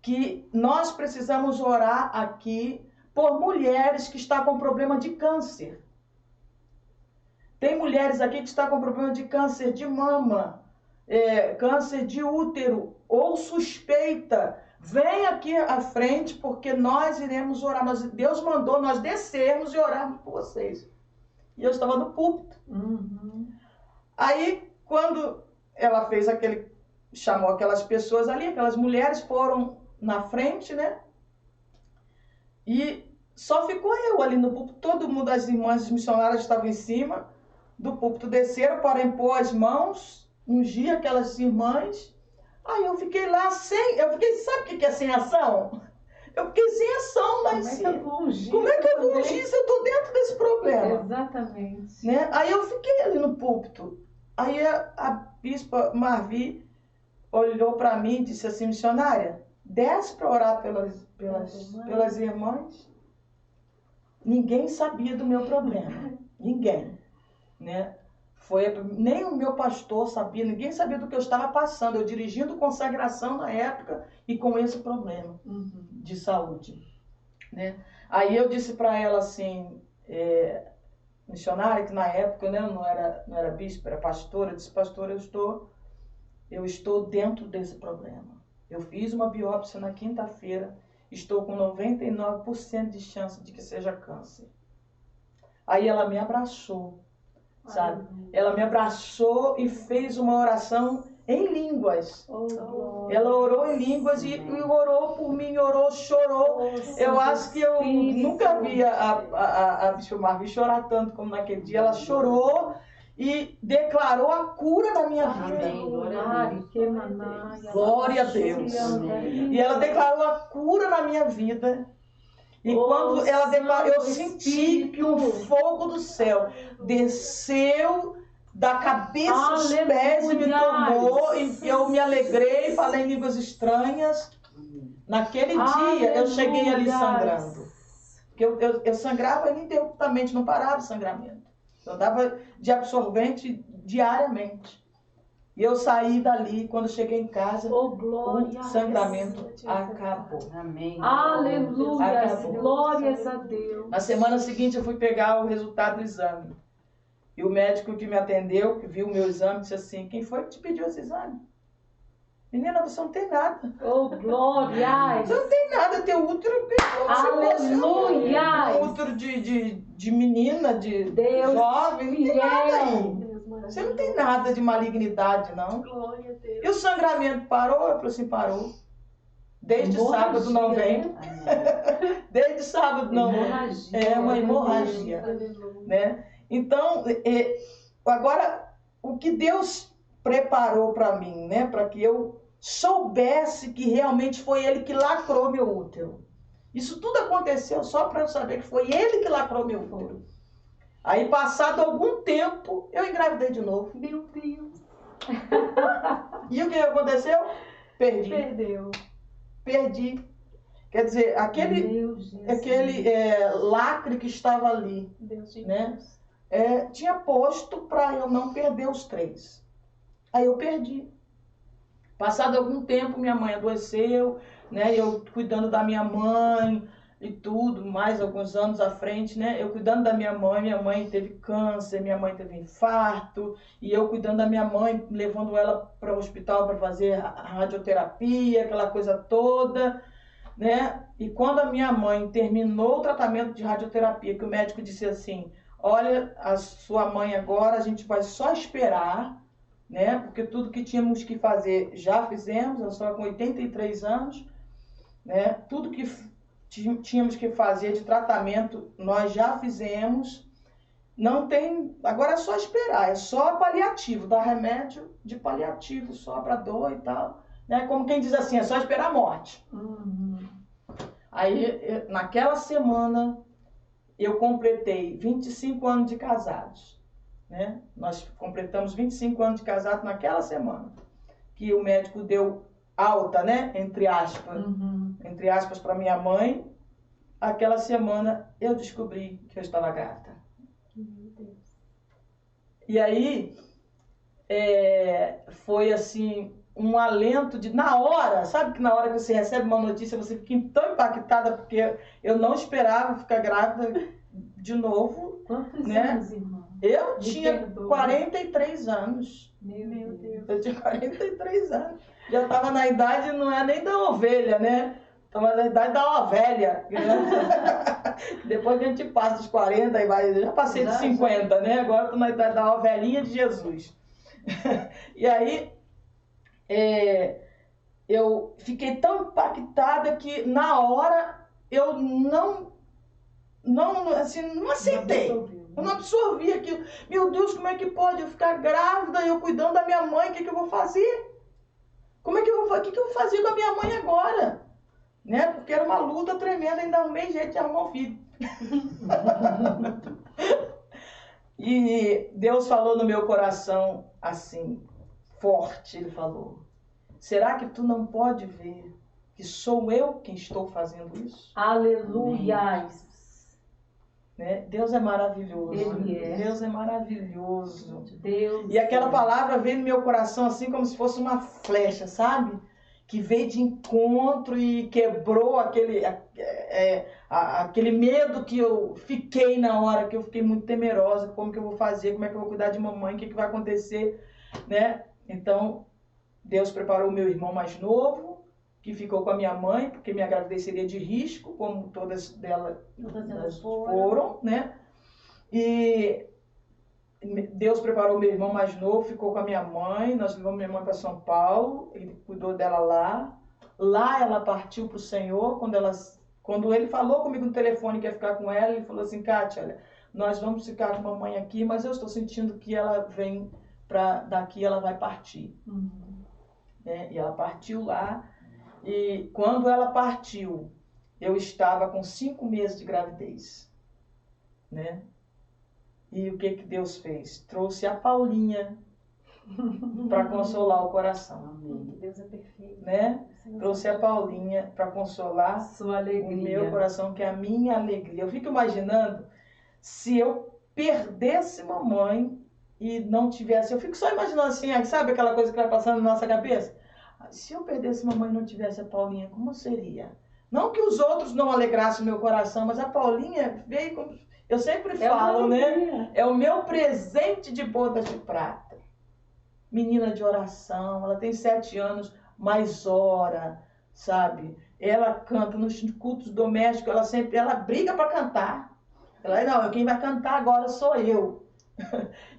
que nós precisamos orar aqui por mulheres que estão com problema de câncer. Tem mulheres aqui que estão com problema de câncer de mama, câncer de útero ou suspeita. Vem aqui à frente porque nós iremos orar. Deus mandou nós descermos e orarmos por vocês. E eu estava no púlpito. Aí, quando ela fez chamou aquelas pessoas ali, aquelas mulheres foram na frente, né? E só ficou eu ali no púlpito. Todo mundo, as irmãs, as missionárias estavam em cima do púlpito, desceram para impor as mãos, ungir aquelas irmãs. Aí eu fiquei lá sabe o que é sem ação? Eu fiquei sem ação lá em cima. Como é que eu vou ungir se eu estou dentro desse problema? Exatamente. Né? Aí eu fiquei ali no púlpito. Aí a bispa Marvi olhou para mim e disse assim, missionária, desce para orar pelas irmãs. Ninguém sabia do meu problema. Ninguém. Né? Nem o meu pastor sabia, ninguém sabia do que eu estava passando. Eu dirigindo consagração na época e com esse problema de saúde. Né? Aí eu disse para ela assim, missionária, que na época, né, não era bispo, era pastora, eu disse, pastora, eu estou dentro desse problema. Eu fiz uma biópsia na quinta-feira, estou com 99% de chance de que seja câncer. Aí ela me abraçou, sabe? Ela me abraçou e fez uma oração em línguas. Ela orou em línguas e orou por mim, orou, chorou. Eu acho que eu nunca vi a Bispa Marvi chorar tanto como naquele dia. Ela chorou e declarou a cura na minha vida. Glória a Deus. E ela declarou a cura na minha vida. E quando ela declarou, eu senti que o fogo do céu desceu da cabeça aos pés e me tomou, e eu me alegrei, falei em línguas estranhas. Naquele dia eu cheguei ali sangrando. Porque eu sangrava ininterruptamente, não parava o sangramento. Eu dava de absorvente diariamente. E eu saí dali, quando cheguei em casa, o sangramento acabou. Amém. Aleluia, Acabou. glórias a Deus. Na semana seguinte eu fui pegar o resultado do exame. E o médico que me atendeu, que viu o meu exame, disse assim, quem foi que te pediu esse exame? Menina, você não tem nada. Oh, glórias. Você não tem nada, teu útero Aleluia. um útero de menina, de Deus jovem, não tem nada aí. fiel. Você não tem nada de malignidade, não. Glória a Deus. E o sangramento parou? Eu falei assim, parou. Desde Hemorragia, sábado não vem. Desde sábado não vem. Hemorragia. É uma hemorragia. Aleluia. Né? Então, agora, o que Deus preparou para mim, né? Para que eu soubesse que realmente foi Ele que lacrou meu útero. Isso tudo aconteceu só para eu saber que foi Ele que lacrou meu útero. Aí, passado algum tempo, eu engravidei de novo. Meu Deus. E o que aconteceu? Perdeu. Perdi. Quer dizer, aquele lacre que estava ali, Deus de né? Deus. Tinha posto para eu não perder os 3. Aí eu perdi. Passado algum tempo, minha mãe adoeceu, né? Eu cuidando da minha mãe e tudo, mais alguns anos à frente, né? Eu cuidando da minha mãe teve câncer, minha mãe teve infarto, e eu cuidando da minha mãe, levando ela para o hospital para fazer radioterapia, aquela coisa toda, né? E quando a minha mãe terminou o tratamento de radioterapia, que o médico disse assim, olha, a sua mãe agora, a gente vai só esperar, né? Porque tudo que tínhamos que fazer já fizemos, eu só com 83 anos, né? Tudo que tínhamos que fazer de tratamento, nós já fizemos. Não tem, agora é só esperar, é só paliativo, dar remédio de paliativo só para dor e tal, né? Como quem diz assim, é só esperar a morte. Aí, naquela semana, eu completei 25 anos de casados, né? Nós completamos 25 anos de casado naquela semana, que o médico deu alta, né? Entre aspas, para minha mãe. Aquela semana eu descobri que eu estava grávida. Meu Deus. E aí, foi assim, um alento na hora, sabe que na hora que você recebe uma notícia, você fica tão impactada, porque eu não esperava ficar grávida de novo. Quantos né? anos, irmão? Eu Me tinha perdoa. 43 anos. Meu Deus. Eu tinha 43 anos. Já estava na idade, não é nem da ovelha, né? Estava na idade da ovelha. Né? Depois que a gente passa dos 40, eu já passei de 50, né? Agora estou na idade da ovelhinha de Jesus. E aí, eu fiquei tão impactada que na hora eu não aceitei. Eu não absorvi aquilo. Meu Deus, como é que pode eu ficar grávida e eu cuidando da minha mãe? O que eu vou fazer? O que eu vou fazer com a minha mãe agora? Né? Porque era uma luta tremenda, ainda arrumei jeito de arrumar um filho. E Deus falou no meu coração assim, forte, Ele falou, será que tu não pode ver que sou eu quem estou fazendo isso. Aleluias. Né? Deus é maravilhoso. Ele é. Deus é maravilhoso. Deus. E aquela palavra veio no meu coração assim como se fosse uma flecha, sabe? Que veio de encontro e quebrou aquele medo que eu fiquei na hora, que eu fiquei muito temerosa. Como que eu vou fazer? Como é que eu vou cuidar de mamãe? O que vai acontecer? Né? Então, Deus preparou o meu irmão mais novo, que ficou com a minha mãe, porque minha gravidez seria de risco, como todas elas foram, né? E Deus preparou meu irmão mais novo, ficou com a minha mãe, nós levamos minha mãe para São Paulo, ele cuidou dela lá. Lá ela partiu para o Senhor, quando ele falou comigo no telefone que ia ficar com ela, ele falou assim, Kátia, olha, nós vamos ficar com a mamãe aqui, mas eu estou sentindo que ela vem daqui, ela vai partir. Né? E ela partiu lá. E quando ela partiu, eu estava com 5 meses de gravidez, né? E o que Deus fez? Trouxe a Paulinha para consolar o coração. Deus é perfeito. Né? Trouxe a Paulinha para consolar sua alegria. O meu coração, que é a minha alegria. Eu fico imaginando se eu perdesse mamãe e não tivesse... Eu fico só imaginando assim, sabe aquela coisa que vai passando na nossa cabeça? Se eu perdesse mamãe e não tivesse a Paulinha, como seria? Não que os outros não alegrassem o meu coração, mas a Paulinha veio como... Eu sempre falo, né? É o meu presente de bodas de prata. Menina de oração, ela tem 7 anos, mas ora, sabe? Ela canta nos cultos domésticos, ela briga para cantar. Ela, não, quem vai cantar agora sou eu.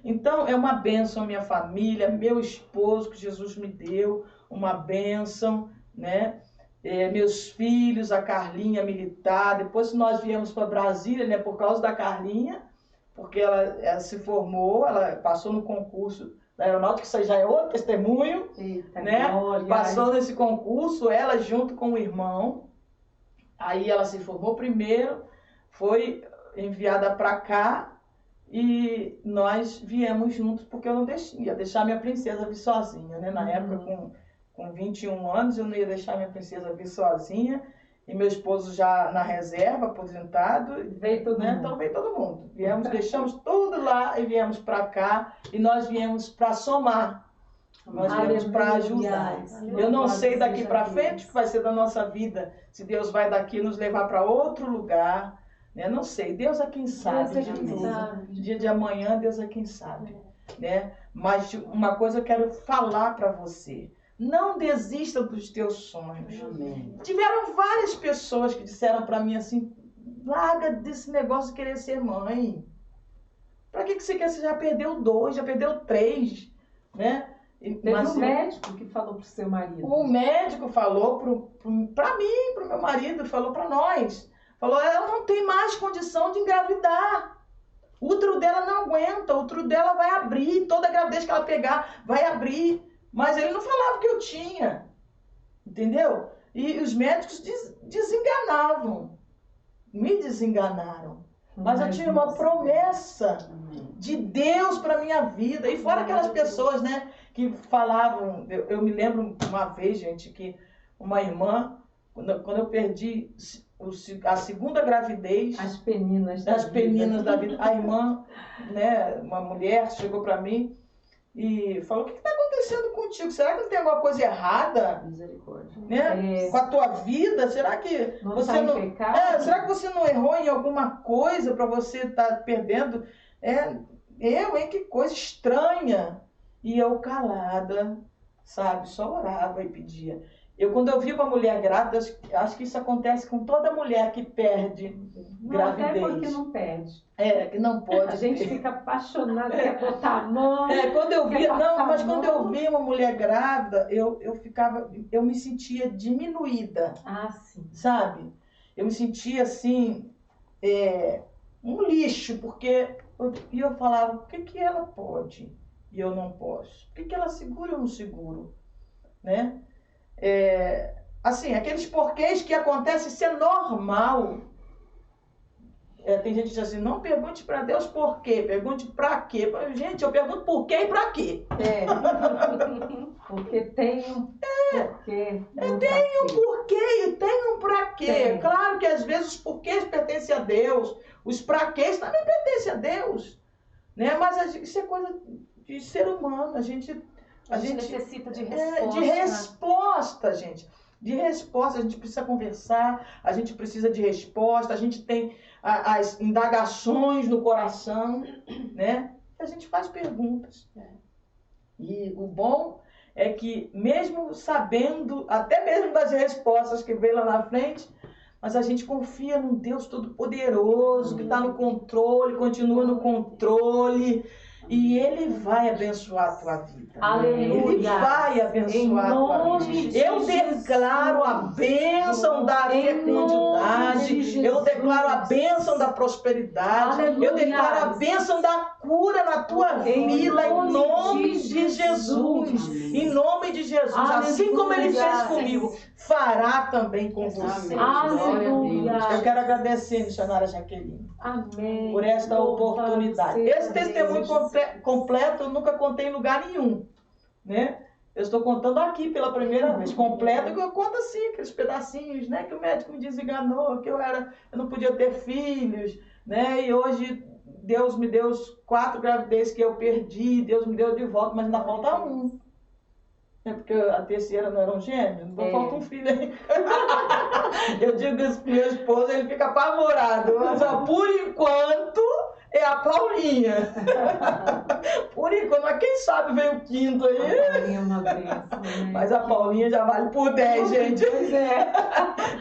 Então, é uma bênção a minha família, meu esposo que Jesus me deu, uma bênção, né? Meus filhos, a Carlinha militar, depois nós viemos para Brasília, né, por causa da Carlinha, porque ela se formou, ela passou no concurso da aeronáutica, isso aí já é outro testemunho. Eita, né? glória. Passou nesse concurso, ela junto com o irmão, aí ela se formou primeiro, foi enviada para cá e nós viemos juntos, porque eu não ia deixar minha princesa vir sozinha, né? Na época, com 21 anos, eu não ia deixar minha princesa vir sozinha. E meu esposo já na reserva, aposentado. Veio todo mundo. Então veio todo mundo. Viemos, deixamos tudo lá e viemos para cá. E nós viemos para somar. Nós viemos para ajudar. Eu não sei daqui para frente o que vai ser da nossa vida. Se Deus vai daqui nos levar para outro lugar. Né? Não sei. Deus é quem sabe. Deus é quem sabe. Dia de amanhã, Deus é quem sabe. Né? Mas uma coisa eu quero falar para você. Não desista dos teus sonhos. Amém. Tiveram várias pessoas que disseram para mim assim, larga desse negócio de querer ser mãe. Para que você quer? Você já perdeu 2, já perdeu 3, né? Mas o médico que falou pro seu marido. O médico falou para mim, pro meu marido, falou para nós. Falou, ela não tem mais condição de engravidar. O útero dela não aguenta, o útero dela vai abrir, toda gravidez que ela pegar vai abrir. Mas ele não falava que eu tinha, entendeu? E os médicos desenganavam, me desenganaram. Mas eu tinha uma promessa de Deus para minha vida. E fora aquelas pessoas, né, que falavam, eu me lembro uma vez, gente, que uma irmã, quando eu perdi a segunda gravidez, as peninas da vida, a irmã, né, uma mulher chegou para mim e falou, o que está acontecendo contigo? Será que não tem alguma coisa errada? Misericórdia. Né? Com a tua vida? Será que você não... será que você não errou em alguma coisa para você estar perdendo? Que coisa estranha. E eu calada, sabe? Só orava e pedia. Quando eu vi uma mulher grávida, acho que isso acontece com toda mulher que perde gravidez. Até porque não perde. Que não pode. A gente fica apaixonada, quer botar a mão. Quando eu vi, quando eu vi uma mulher grávida, eu me sentia diminuída. Ah, sim. Sabe? Eu me sentia assim, um lixo, porque eu falava, por que ela pode e eu não posso? Por que ela segura e eu não seguro? Né? Assim, aqueles porquês que acontecem, isso é normal. Tem gente que diz assim, não pergunte para Deus por quê, pergunte para quê. Gente, eu pergunto por quê e para quê. Porque tem um porquê. Tem um porquê e tem um para quê. Tem. Claro que às vezes os porquês pertencem a Deus, os para quês também pertencem a Deus. Né? Mas isso é coisa de ser humano. A gente necessita de resposta. De resposta, gente. De resposta, a gente precisa conversar, a gente precisa de resposta, a gente tem as indagações no coração, né? A gente faz perguntas. E o bom é que mesmo sabendo, até mesmo das respostas que vem lá na frente, mas a gente confia num Deus Todo-Poderoso, que está no controle, continua no controle, e Ele vai abençoar a tua vida. Aleluia. Ele vai abençoar a tua vida. Eu declaro a bênção da fecundidade, eu declaro a bênção da prosperidade, eu declaro a bênção da cura na tua vida, em nome de Jesus. Em nome de Jesus. Assim como Ele fez comigo, fará também com você. Aleluia. Eu quero agradecer, missionária Jaqueline, Amém. por esta oportunidade. Esse testemunho completo eu nunca contei em lugar nenhum, né? Eu estou contando aqui pela primeira vez. Completo, que eu conto assim, aqueles pedacinhos, né? Que o médico me desenganou, que eu não podia ter filhos, né? E hoje Deus me deu os 4 gravidezes que eu perdi, Deus me deu de volta, mas ainda falta um. É porque a terceira não era um gêmeo, não falta um filho aí. Eu digo isso pro meu esposo, ele fica apavorado. Mas ó, por enquanto é a Paulinha. Por enquanto, mas quem sabe vem o quinto aí. A Paulinha é uma bênção, né? Mas a Paulinha já vale por 10, gente. Pois é.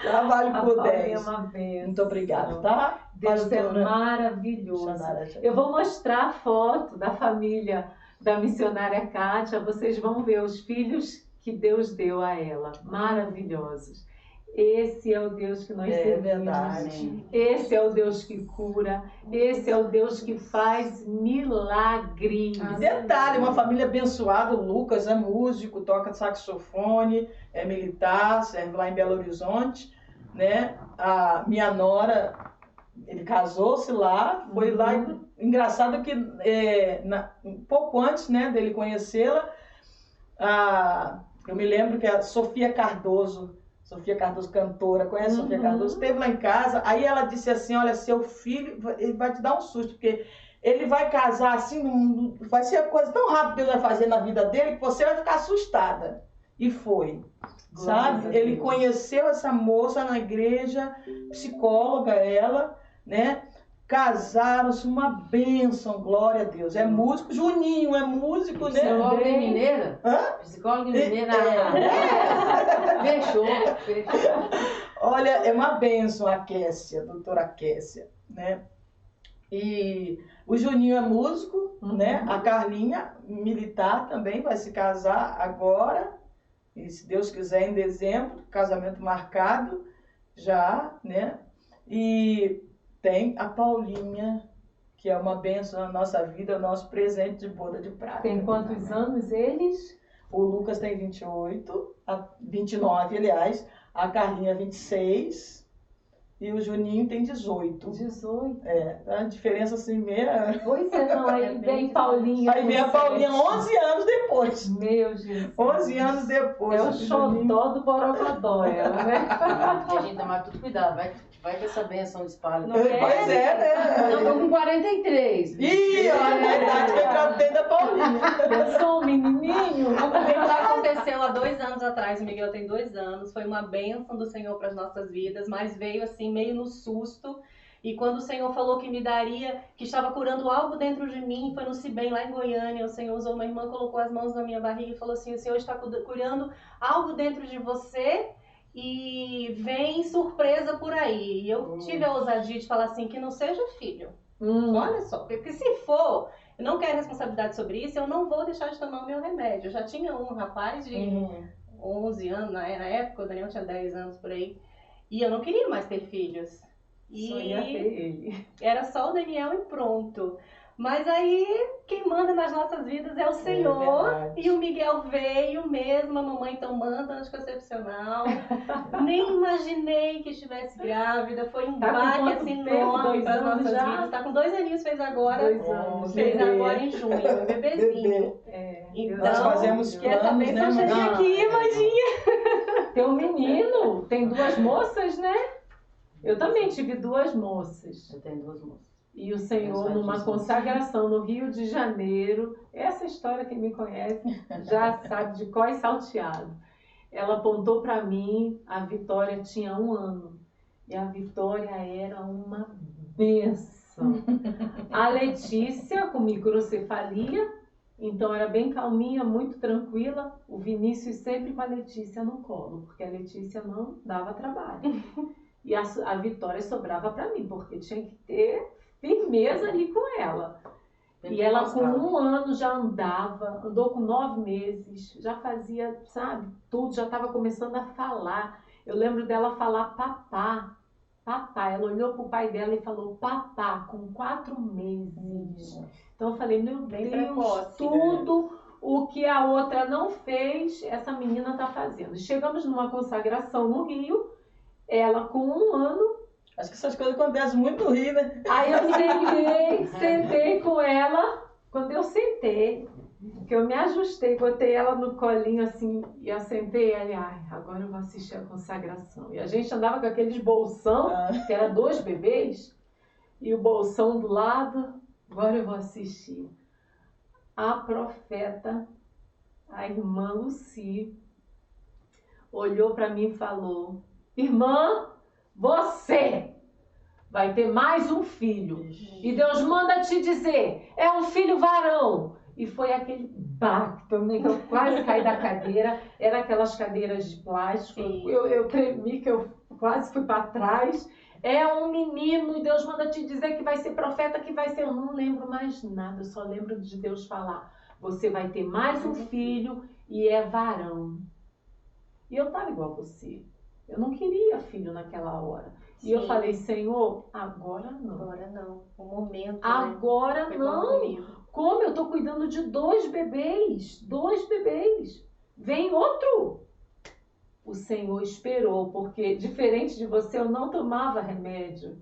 Já vale por A Paulinha 10. é uma bênção. Muito obrigada, tá? Deus é Pastora maravilhoso. missionária Jaqueline. Eu vou mostrar a foto da família da missionária Kátia. Vocês vão ver os filhos que Deus deu a ela. Maravilhosos. Esse é o Deus que nós servimos. Verdade. Esse é o Deus que cura. Esse é o Deus que faz milagres. Detalhe, uma família abençoada. O Lucas é músico, toca saxofone, é militar, serve lá em Belo Horizonte, né? A minha nora, ele casou-se lá, foi lá. Engraçado que um pouco antes, né, dele conhecê-la, eu me lembro que a Sofia Cardoso, cantora, conhece a Sofia Cardoso? Esteve lá em casa, aí ela disse assim, olha, seu filho, ele vai te dar um susto, porque ele vai casar assim, vai ser a coisa tão rápida que Deus vai fazer na vida dele, que você vai ficar assustada. E foi, sabe? Ele conheceu essa moça na igreja, psicóloga ela, né? Casaram-se, uma bênção, glória a Deus. É músico, Juninho é músico, né? Psicóloga mineira? Hã? Psicóloga mineira. Fechou. Olha, é uma bênção a Kessia, a doutora Kessia, né? E o Juninho é músico, né? A Carlinha, militar também, vai se casar agora. E se Deus quiser, em dezembro, casamento marcado já, né? E tem a Paulinha, que é uma bênção na nossa vida, o nosso presente de boda de prata. Tem quantos anos eles? O Lucas tem 29, aliás. A Carlinha 26 e o Juninho tem 18. 18. A diferença assim meia. Pois é, não, aí vem Paulinha. Aí vem a Paulinha 11 anos depois. Meu Jesus. 11 anos depois. É o xodó do Borogodó, ela, né? E a gente tomar tudo cuidado, vai que essa benção espalha. Pois é, né? Eu tô com 43. Ih, olha a idade que eu engravidei da Paulinha. Eu sou um menininho. Aconteceu há 2 anos atrás, o Miguel tem 2 anos, foi uma bênção do Senhor para as nossas vidas, mas veio assim meio no susto. E quando o Senhor falou que me daria, que estava curando algo dentro de mim, foi no Cibem, lá em Goiânia, o Senhor usou uma irmã, colocou as mãos na minha barriga e falou assim, o Senhor está curando algo dentro de você e vem surpresa por aí. E eu tive a ousadia de falar assim, que não seja filho. Olha só, porque se for, eu não quero responsabilidade sobre isso, eu não vou deixar de tomar o meu remédio. Eu já tinha um rapaz de 11 anos, na época, o Daniel tinha 10 anos por aí, e eu não queria mais ter filhos. Só ia ter ele. Era só o Daniel e pronto. Mas aí, quem manda nas nossas vidas é o Senhor. verdade. E o Miguel veio mesmo, a mamãe tomando anticoncepcional. Nem imaginei que estivesse grávida. Foi um Tá com baque quanto assim tempo? enorme 2 para as anos nossas já? vidas. Tá com 2 aninhos, fez agora. 2 anos. Fez bebê. agora em junho, um bebezinho. É, Nós fazemos que essa planos, bênção né, chegue Mandinha? aqui, Mandinha. tem um menino, tem 2 moças, né? Eu também tive 2 moças. Eu tenho 2 moças. E o Senhor, numa consagração no Rio de Janeiro, essa história quem me conhece já sabe de cor e salteado. Ela apontou para mim, a Vitória tinha 1 ano. E a Vitória era uma bênção. A Letícia com microcefalia, então era bem calminha, muito tranquila. O Vinícius sempre com a Letícia no colo, porque a Letícia não dava trabalho. E a Vitória sobrava para mim, porque tinha que ter firmeza ali com ela. E ela com 1 ano já andava, andou com 9 meses, já fazia, sabe, tudo, já estava começando a falar. Eu lembro dela falar papá, papá. Ela olhou pro pai dela e falou papá, com 4 meses. Então eu falei, meu Bem Deus, precoce, tudo o que a outra não fez, essa menina tá fazendo. Chegamos numa consagração no Rio, ela com 1 ano. Acho que essas coisas acontecem muito no Rio, né? Aí eu sentei com ela. Quando eu sentei, que eu me ajustei, botei ela no colinho assim e assentei ela. Ai, agora eu vou assistir a consagração. E a gente andava com aqueles bolsão, que era 2 bebês, e o bolsão do lado. Agora eu vou assistir. A profeta, a irmã Lucy, olhou para mim e falou: irmã, você vai ter mais um filho. E Deus manda te dizer, é um filho varão. E foi aquele baque também, que eu quase caí da cadeira. Era aquelas cadeiras de plástico. Eu tremi, que eu quase fui para trás. É um menino e Deus manda te dizer que vai ser profeta, que vai ser... Eu não lembro mais nada, eu só lembro de Deus falar. Você vai ter mais um filho e é varão. E eu estava igual a você. Eu não queria filho naquela hora. E eu falei, Senhor, agora não. Agora não. O momento, agora né? não. Como eu tô cuidando de 2 bebês? 2 bebês. Vem outro. O Senhor esperou, porque diferente de você, eu não tomava remédio.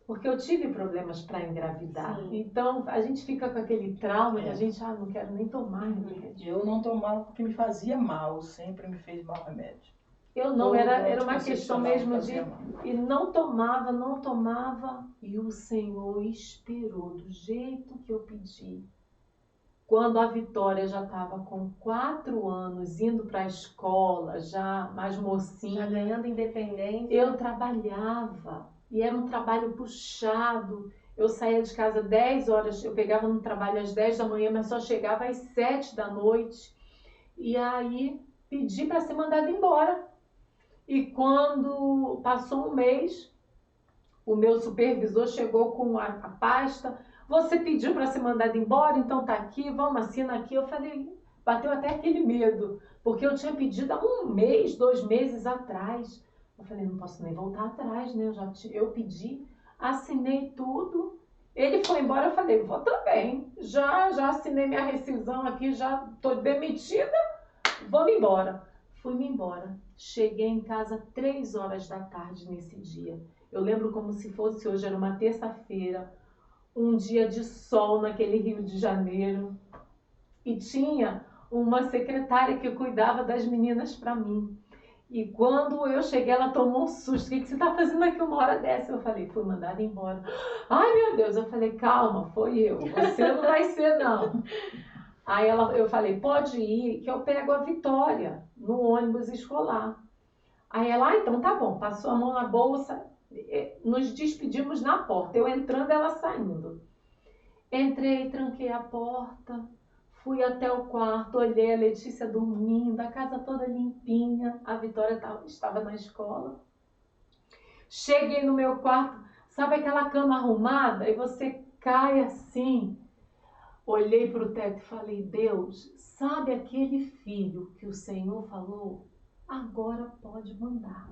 Porque eu tive problemas para engravidar. Sim. Então, a gente fica com aquele trauma que a gente, não quero nem tomar remédio. Eu não tomava porque me fazia mal, sempre me fez mal remédio. Eu não, era uma questão mesmo de... mal. E não tomava, e o Senhor esperou do jeito que eu pedi. Quando a Vitória já estava com 4 anos, indo para a escola, já mais mocinha. Já ganhando independência. Eu trabalhava, e era um trabalho puxado. Eu saía de casa 10 horas, eu pegava no trabalho às 10 da manhã, mas só chegava às 7 da noite. E aí pedi para ser mandada embora. E quando passou 1 mês, o meu supervisor chegou com a pasta. Você pediu para ser mandado embora, então tá aqui, vamos, assina aqui. Eu falei, bateu até aquele medo, porque eu tinha pedido há 1 mês, 2 meses atrás. Eu falei, não posso nem voltar atrás, né? Eu pedi, assinei tudo. Ele foi embora, eu falei, vou também. Já assinei minha rescisão aqui, já tô demitida, vou embora. Fui-me embora. Cheguei em casa 3 horas da tarde nesse dia. Eu lembro como se fosse hoje, era uma terça-feira, um dia de sol naquele Rio de Janeiro. E tinha uma secretária que cuidava das meninas para mim. E quando eu cheguei, ela tomou um susto. O que você está fazendo aqui 1 hora dessa? Eu falei, fui mandada embora. Ai, meu Deus. Eu falei, calma, foi eu. Você não vai ser, não. Aí eu falei, pode ir, que eu pego a Vitória no ônibus escolar. Aí ela, então tá bom, passou a mão na bolsa, nos despedimos na porta, eu entrando, ela saindo. Entrei, tranquei a porta, fui até o quarto, olhei a Letícia dormindo, a casa toda limpinha, a Vitória estava na escola. Cheguei no meu quarto, sabe aquela cama arrumada? E você cai assim. Olhei para o teto e falei, Deus, sabe aquele filho que o Senhor falou? Agora pode mandar.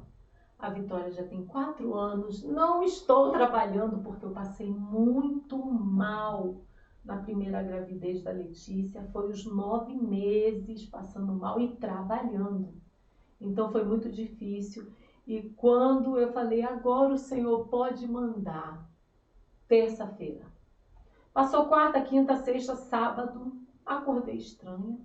A Vitória já tem 4 anos. Não estou trabalhando porque eu passei muito mal na primeira gravidez da Letícia. Foi os 9 meses passando mal e trabalhando. Então foi muito difícil. E quando eu falei, agora o Senhor pode mandar, terça-feira. Passou quarta, quinta, sexta, sábado, acordei estranha.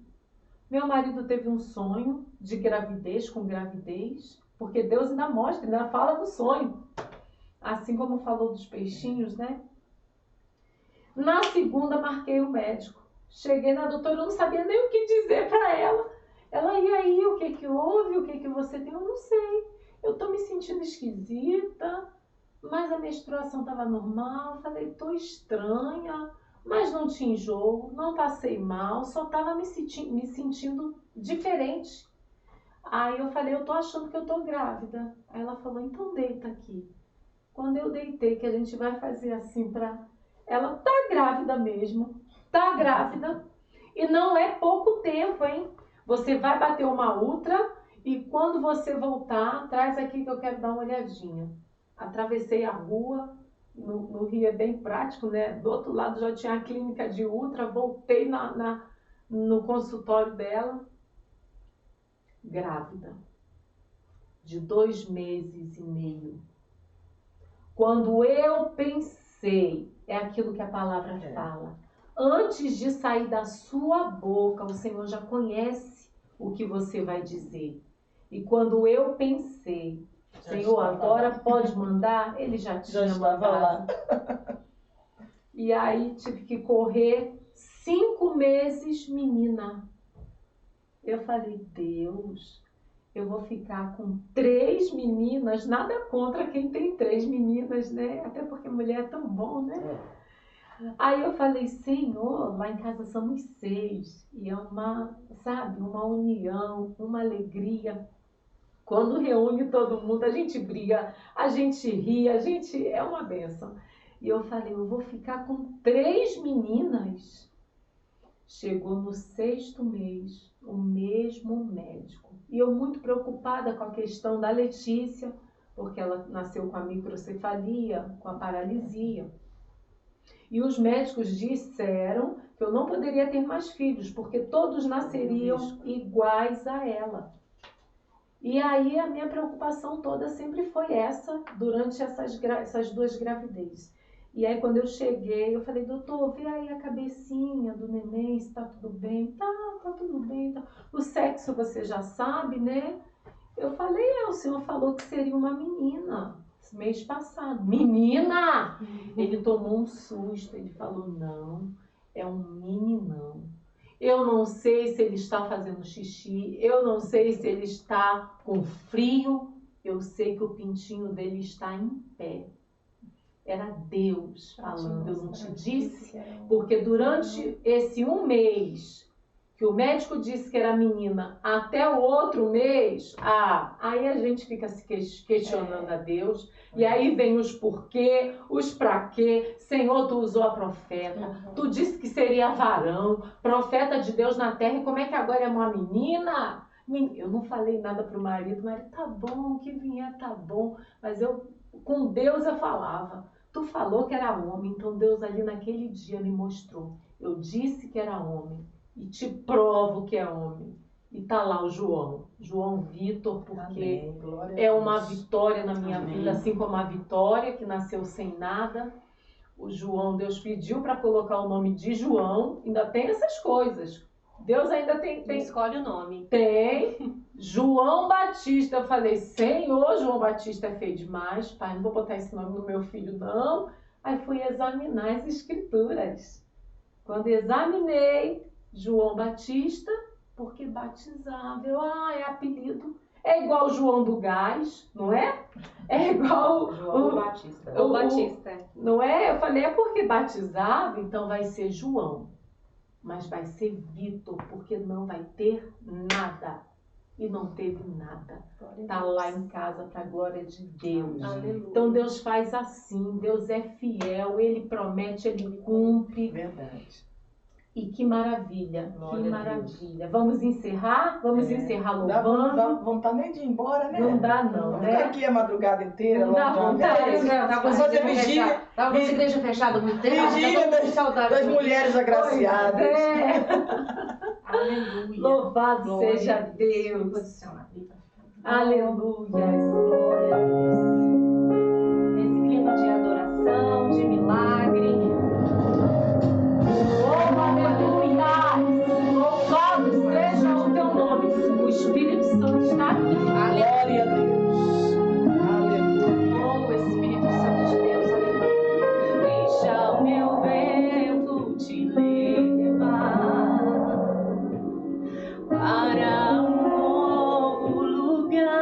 Meu marido teve um sonho de gravidez com gravidez, porque Deus ainda mostra, ainda fala do sonho. Assim como falou dos peixinhos, né? Na segunda, marquei o médico. Cheguei na doutora, eu não sabia nem o que dizer para ela. Ela, e aí, o que que houve? O que que você tem? Eu não sei. Eu tô me sentindo esquisita, mas a menstruação estava normal. Falei, tô estranha, mas não tinha enjoo, não passei mal, só estava me sentindo diferente. Aí eu falei, eu tô achando que eu tô grávida. Aí ela falou, então deita aqui. Quando eu deitei, que a gente vai fazer assim pra... Ela tá grávida mesmo, tá grávida. E não é pouco tempo, hein? Você vai bater uma ultra e quando você voltar, traz aqui que eu quero dar uma olhadinha. Atravessei a rua, no Rio é bem prático, né? Do outro lado já tinha a clínica de ultra, voltei no consultório dela, grávida, de 2 meses e meio. Quando eu pensei, é aquilo que a palavra fala, antes de sair da sua boca, o Senhor já conhece o que você vai dizer. E quando eu pensei, Senhor, agora pode mandar, ele já tinha mandado. E aí tive que correr 5 meses, menina. Eu falei, Deus, eu vou ficar com 3 meninas, nada contra quem tem 3 meninas, né? Até porque mulher é tão bom, né? Aí eu falei, Senhor, lá em casa somos 6. E é uma, sabe, uma união, uma alegria. Quando reúne todo mundo, a gente briga, a gente ri, a gente... É uma bênção. E eu falei, eu vou ficar com 3 meninas. Chegou no 6º mês, o mesmo médico. E eu muito preocupada com a questão da Letícia, porque ela nasceu com a microcefalia, com a paralisia. E os médicos disseram que eu não poderia ter mais filhos, porque todos nasceriam iguais a ela. E aí a minha preocupação toda sempre foi essa, durante essas 2 gravidezes. E aí quando eu cheguei, eu falei, doutor, vê aí a cabecinha do neném, se tá tudo bem. Tá tudo bem. Tá. O sexo você já sabe, né? Eu falei, o senhor falou que seria uma menina, mês passado. Menina! Ele tomou um susto, ele falou, não, é um meninão. Eu não sei se ele está fazendo xixi, eu não sei se ele está com frio, eu sei que o pintinho dele está em pé. Era Deus falando, eu não te disse? Porque durante esse 1 mês que o médico disse que era menina, até o outro mês, aí a gente fica se questionando a Deus, e aí vem os porquê, os pra quê. Senhor, tu usou a profeta, tu disse que seria varão, profeta de Deus na terra, e como é que agora é uma menina? Eu não falei nada pro marido, tá bom, o que vier tá bom, mas com Deus eu falava. Tu falou que era homem, então Deus ali naquele dia me mostrou. Eu disse que era homem. E te provo que é homem. E tá lá o João Vitor, porque é uma vitória na minha vida, assim como a Vitória, que nasceu sem nada. O João, Deus pediu para colocar o nome de João, ainda tem essas coisas. Deus ainda tem... Escolhe o nome. Tem. João Batista. Eu falei, Senhor, João Batista é feio demais, pai, não vou botar esse nome no meu filho, não. Aí fui examinar as escrituras. Quando examinei, João Batista, porque batizava. É apelido. É igual o João do Gás, não é? É igual João Batista. O Batista. Não é? Eu falei, é porque batizava, então vai ser João. Mas vai ser Vitor, porque não vai ter nada. E não teve nada. Tá lá em casa para a glória de Deus. Aleluia. Então Deus faz assim, Deus é fiel, Ele promete, Ele cumpre. Verdade. E que maravilha, Glória que a maravilha. Vamos encerrar? Vamos encerrar Não dá louvando. vontade nem de ir embora, né? Não dá não, Ficar né? aqui a madrugada inteira, Não dá logo de uma vontade, vez. né? Tava com essa Fazer igreja vigília. fechada. Tava com essa igreja fechada há muito tempo. Vigília tá todo mundo com saudade das de mulheres agraciadas. É. Aleluia. Louvado Glória seja a Deus. Posicionar. Aleluia. Glória a Deus. Nesse clima de adoração, de milagre. Oh, aleluia! Louvado seja o teu nome. O Espírito Santo está aqui. Glória a Deus. Aleluia. Oh, Espírito Santo de Deus, aleluia. Deixa o meu vento te levar para um novo lugar.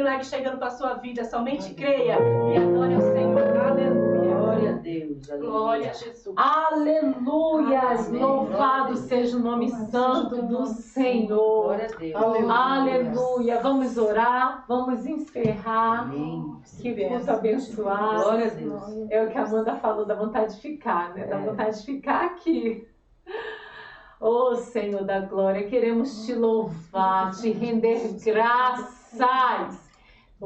milagre chegando para a sua vida. Somente creia e adore ao Senhor. Aleluia. Glória a Deus. Aleluia. Glória a Jesus. Aleluias! Amém. Louvado seja o nome santo do Senhor. Glória a Deus. Aleluia! Vamos orar, vamos encerrar. Amém. Que culto abençoado. Glória a Deus. É o que a Amanda falou, da vontade de ficar, né? Da vontade de ficar aqui. Oh, Senhor da glória, queremos te louvar, te render graças.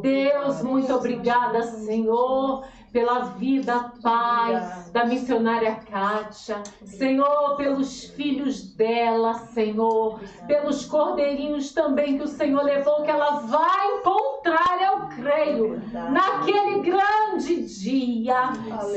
Deus, muito obrigada, Senhor, pela vida, Pai, da missionária Kátia. Senhor, pelos filhos dela, Senhor, pelos cordeirinhos também que o Senhor levou, que ela vai encontrar, eu creio, naquele grande dia.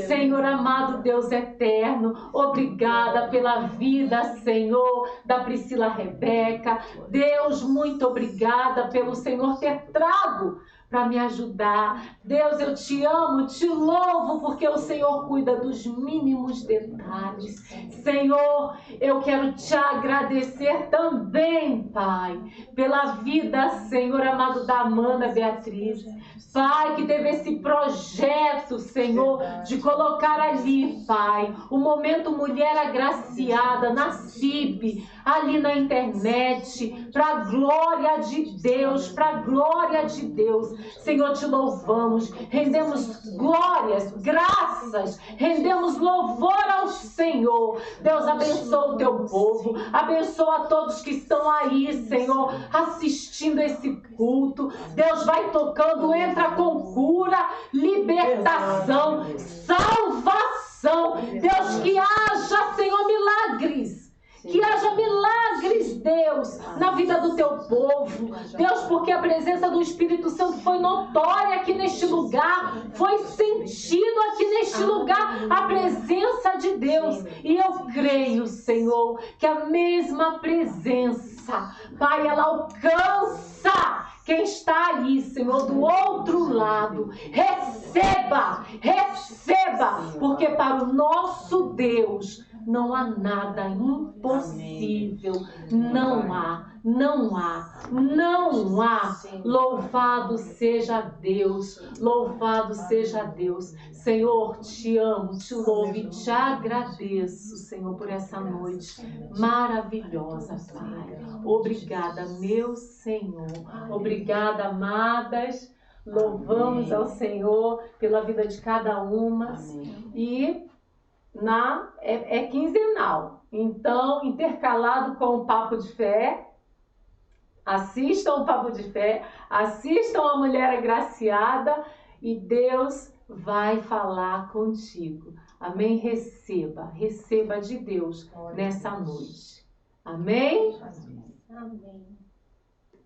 Senhor amado, Deus eterno, obrigada pela vida, Senhor, da Priscila Rebeca. Deus, muito obrigada pelo Senhor ter trago para me ajudar. Deus, eu te amo, te louvo, porque o Senhor cuida dos mínimos detalhes. Senhor, eu quero te agradecer também, Pai, pela vida, Senhor amado, da Amanda Beatriz. Pai, que teve esse projeto, Senhor, de colocar ali, Pai, o Momento Mulher Agraciada, na CIB, ali na internet, para a glória de Deus, para a glória de Deus. Senhor, te louvamos, rendemos glórias, graças, rendemos louvor ao Senhor. Deus, abençoa o teu povo, abençoa todos que estão aí, Senhor, assistindo esse culto. Deus, vai tocando, entra com cura, libertação, salvação. Deus, que haja, Senhor, milagres. Que haja milagres, Deus, na vida do teu povo. Deus, porque a presença do Espírito Santo foi notória aqui neste lugar. Foi sentido aqui neste lugar a presença de Deus. E eu creio, Senhor, que a mesma presença, Pai, ela alcança quem está aí, Senhor, do outro lado. Receba, receba, porque para o nosso Deus não há nada impossível. Não há, não há, não há. Louvado seja Deus, louvado seja Deus. Senhor, te amo, te louvo e te agradeço, Senhor, por essa noite maravilhosa, Pai. Obrigada, meu Senhor. Obrigada, amadas. Louvamos ao Senhor pela vida de cada uma. E é quinzenal, então intercalado com o Papo de Fé. Assistam o Papo de Fé, assistam a Mulher Agraciada e Deus vai falar contigo. Amém? Receba de Deus nessa noite. Amém? Amém.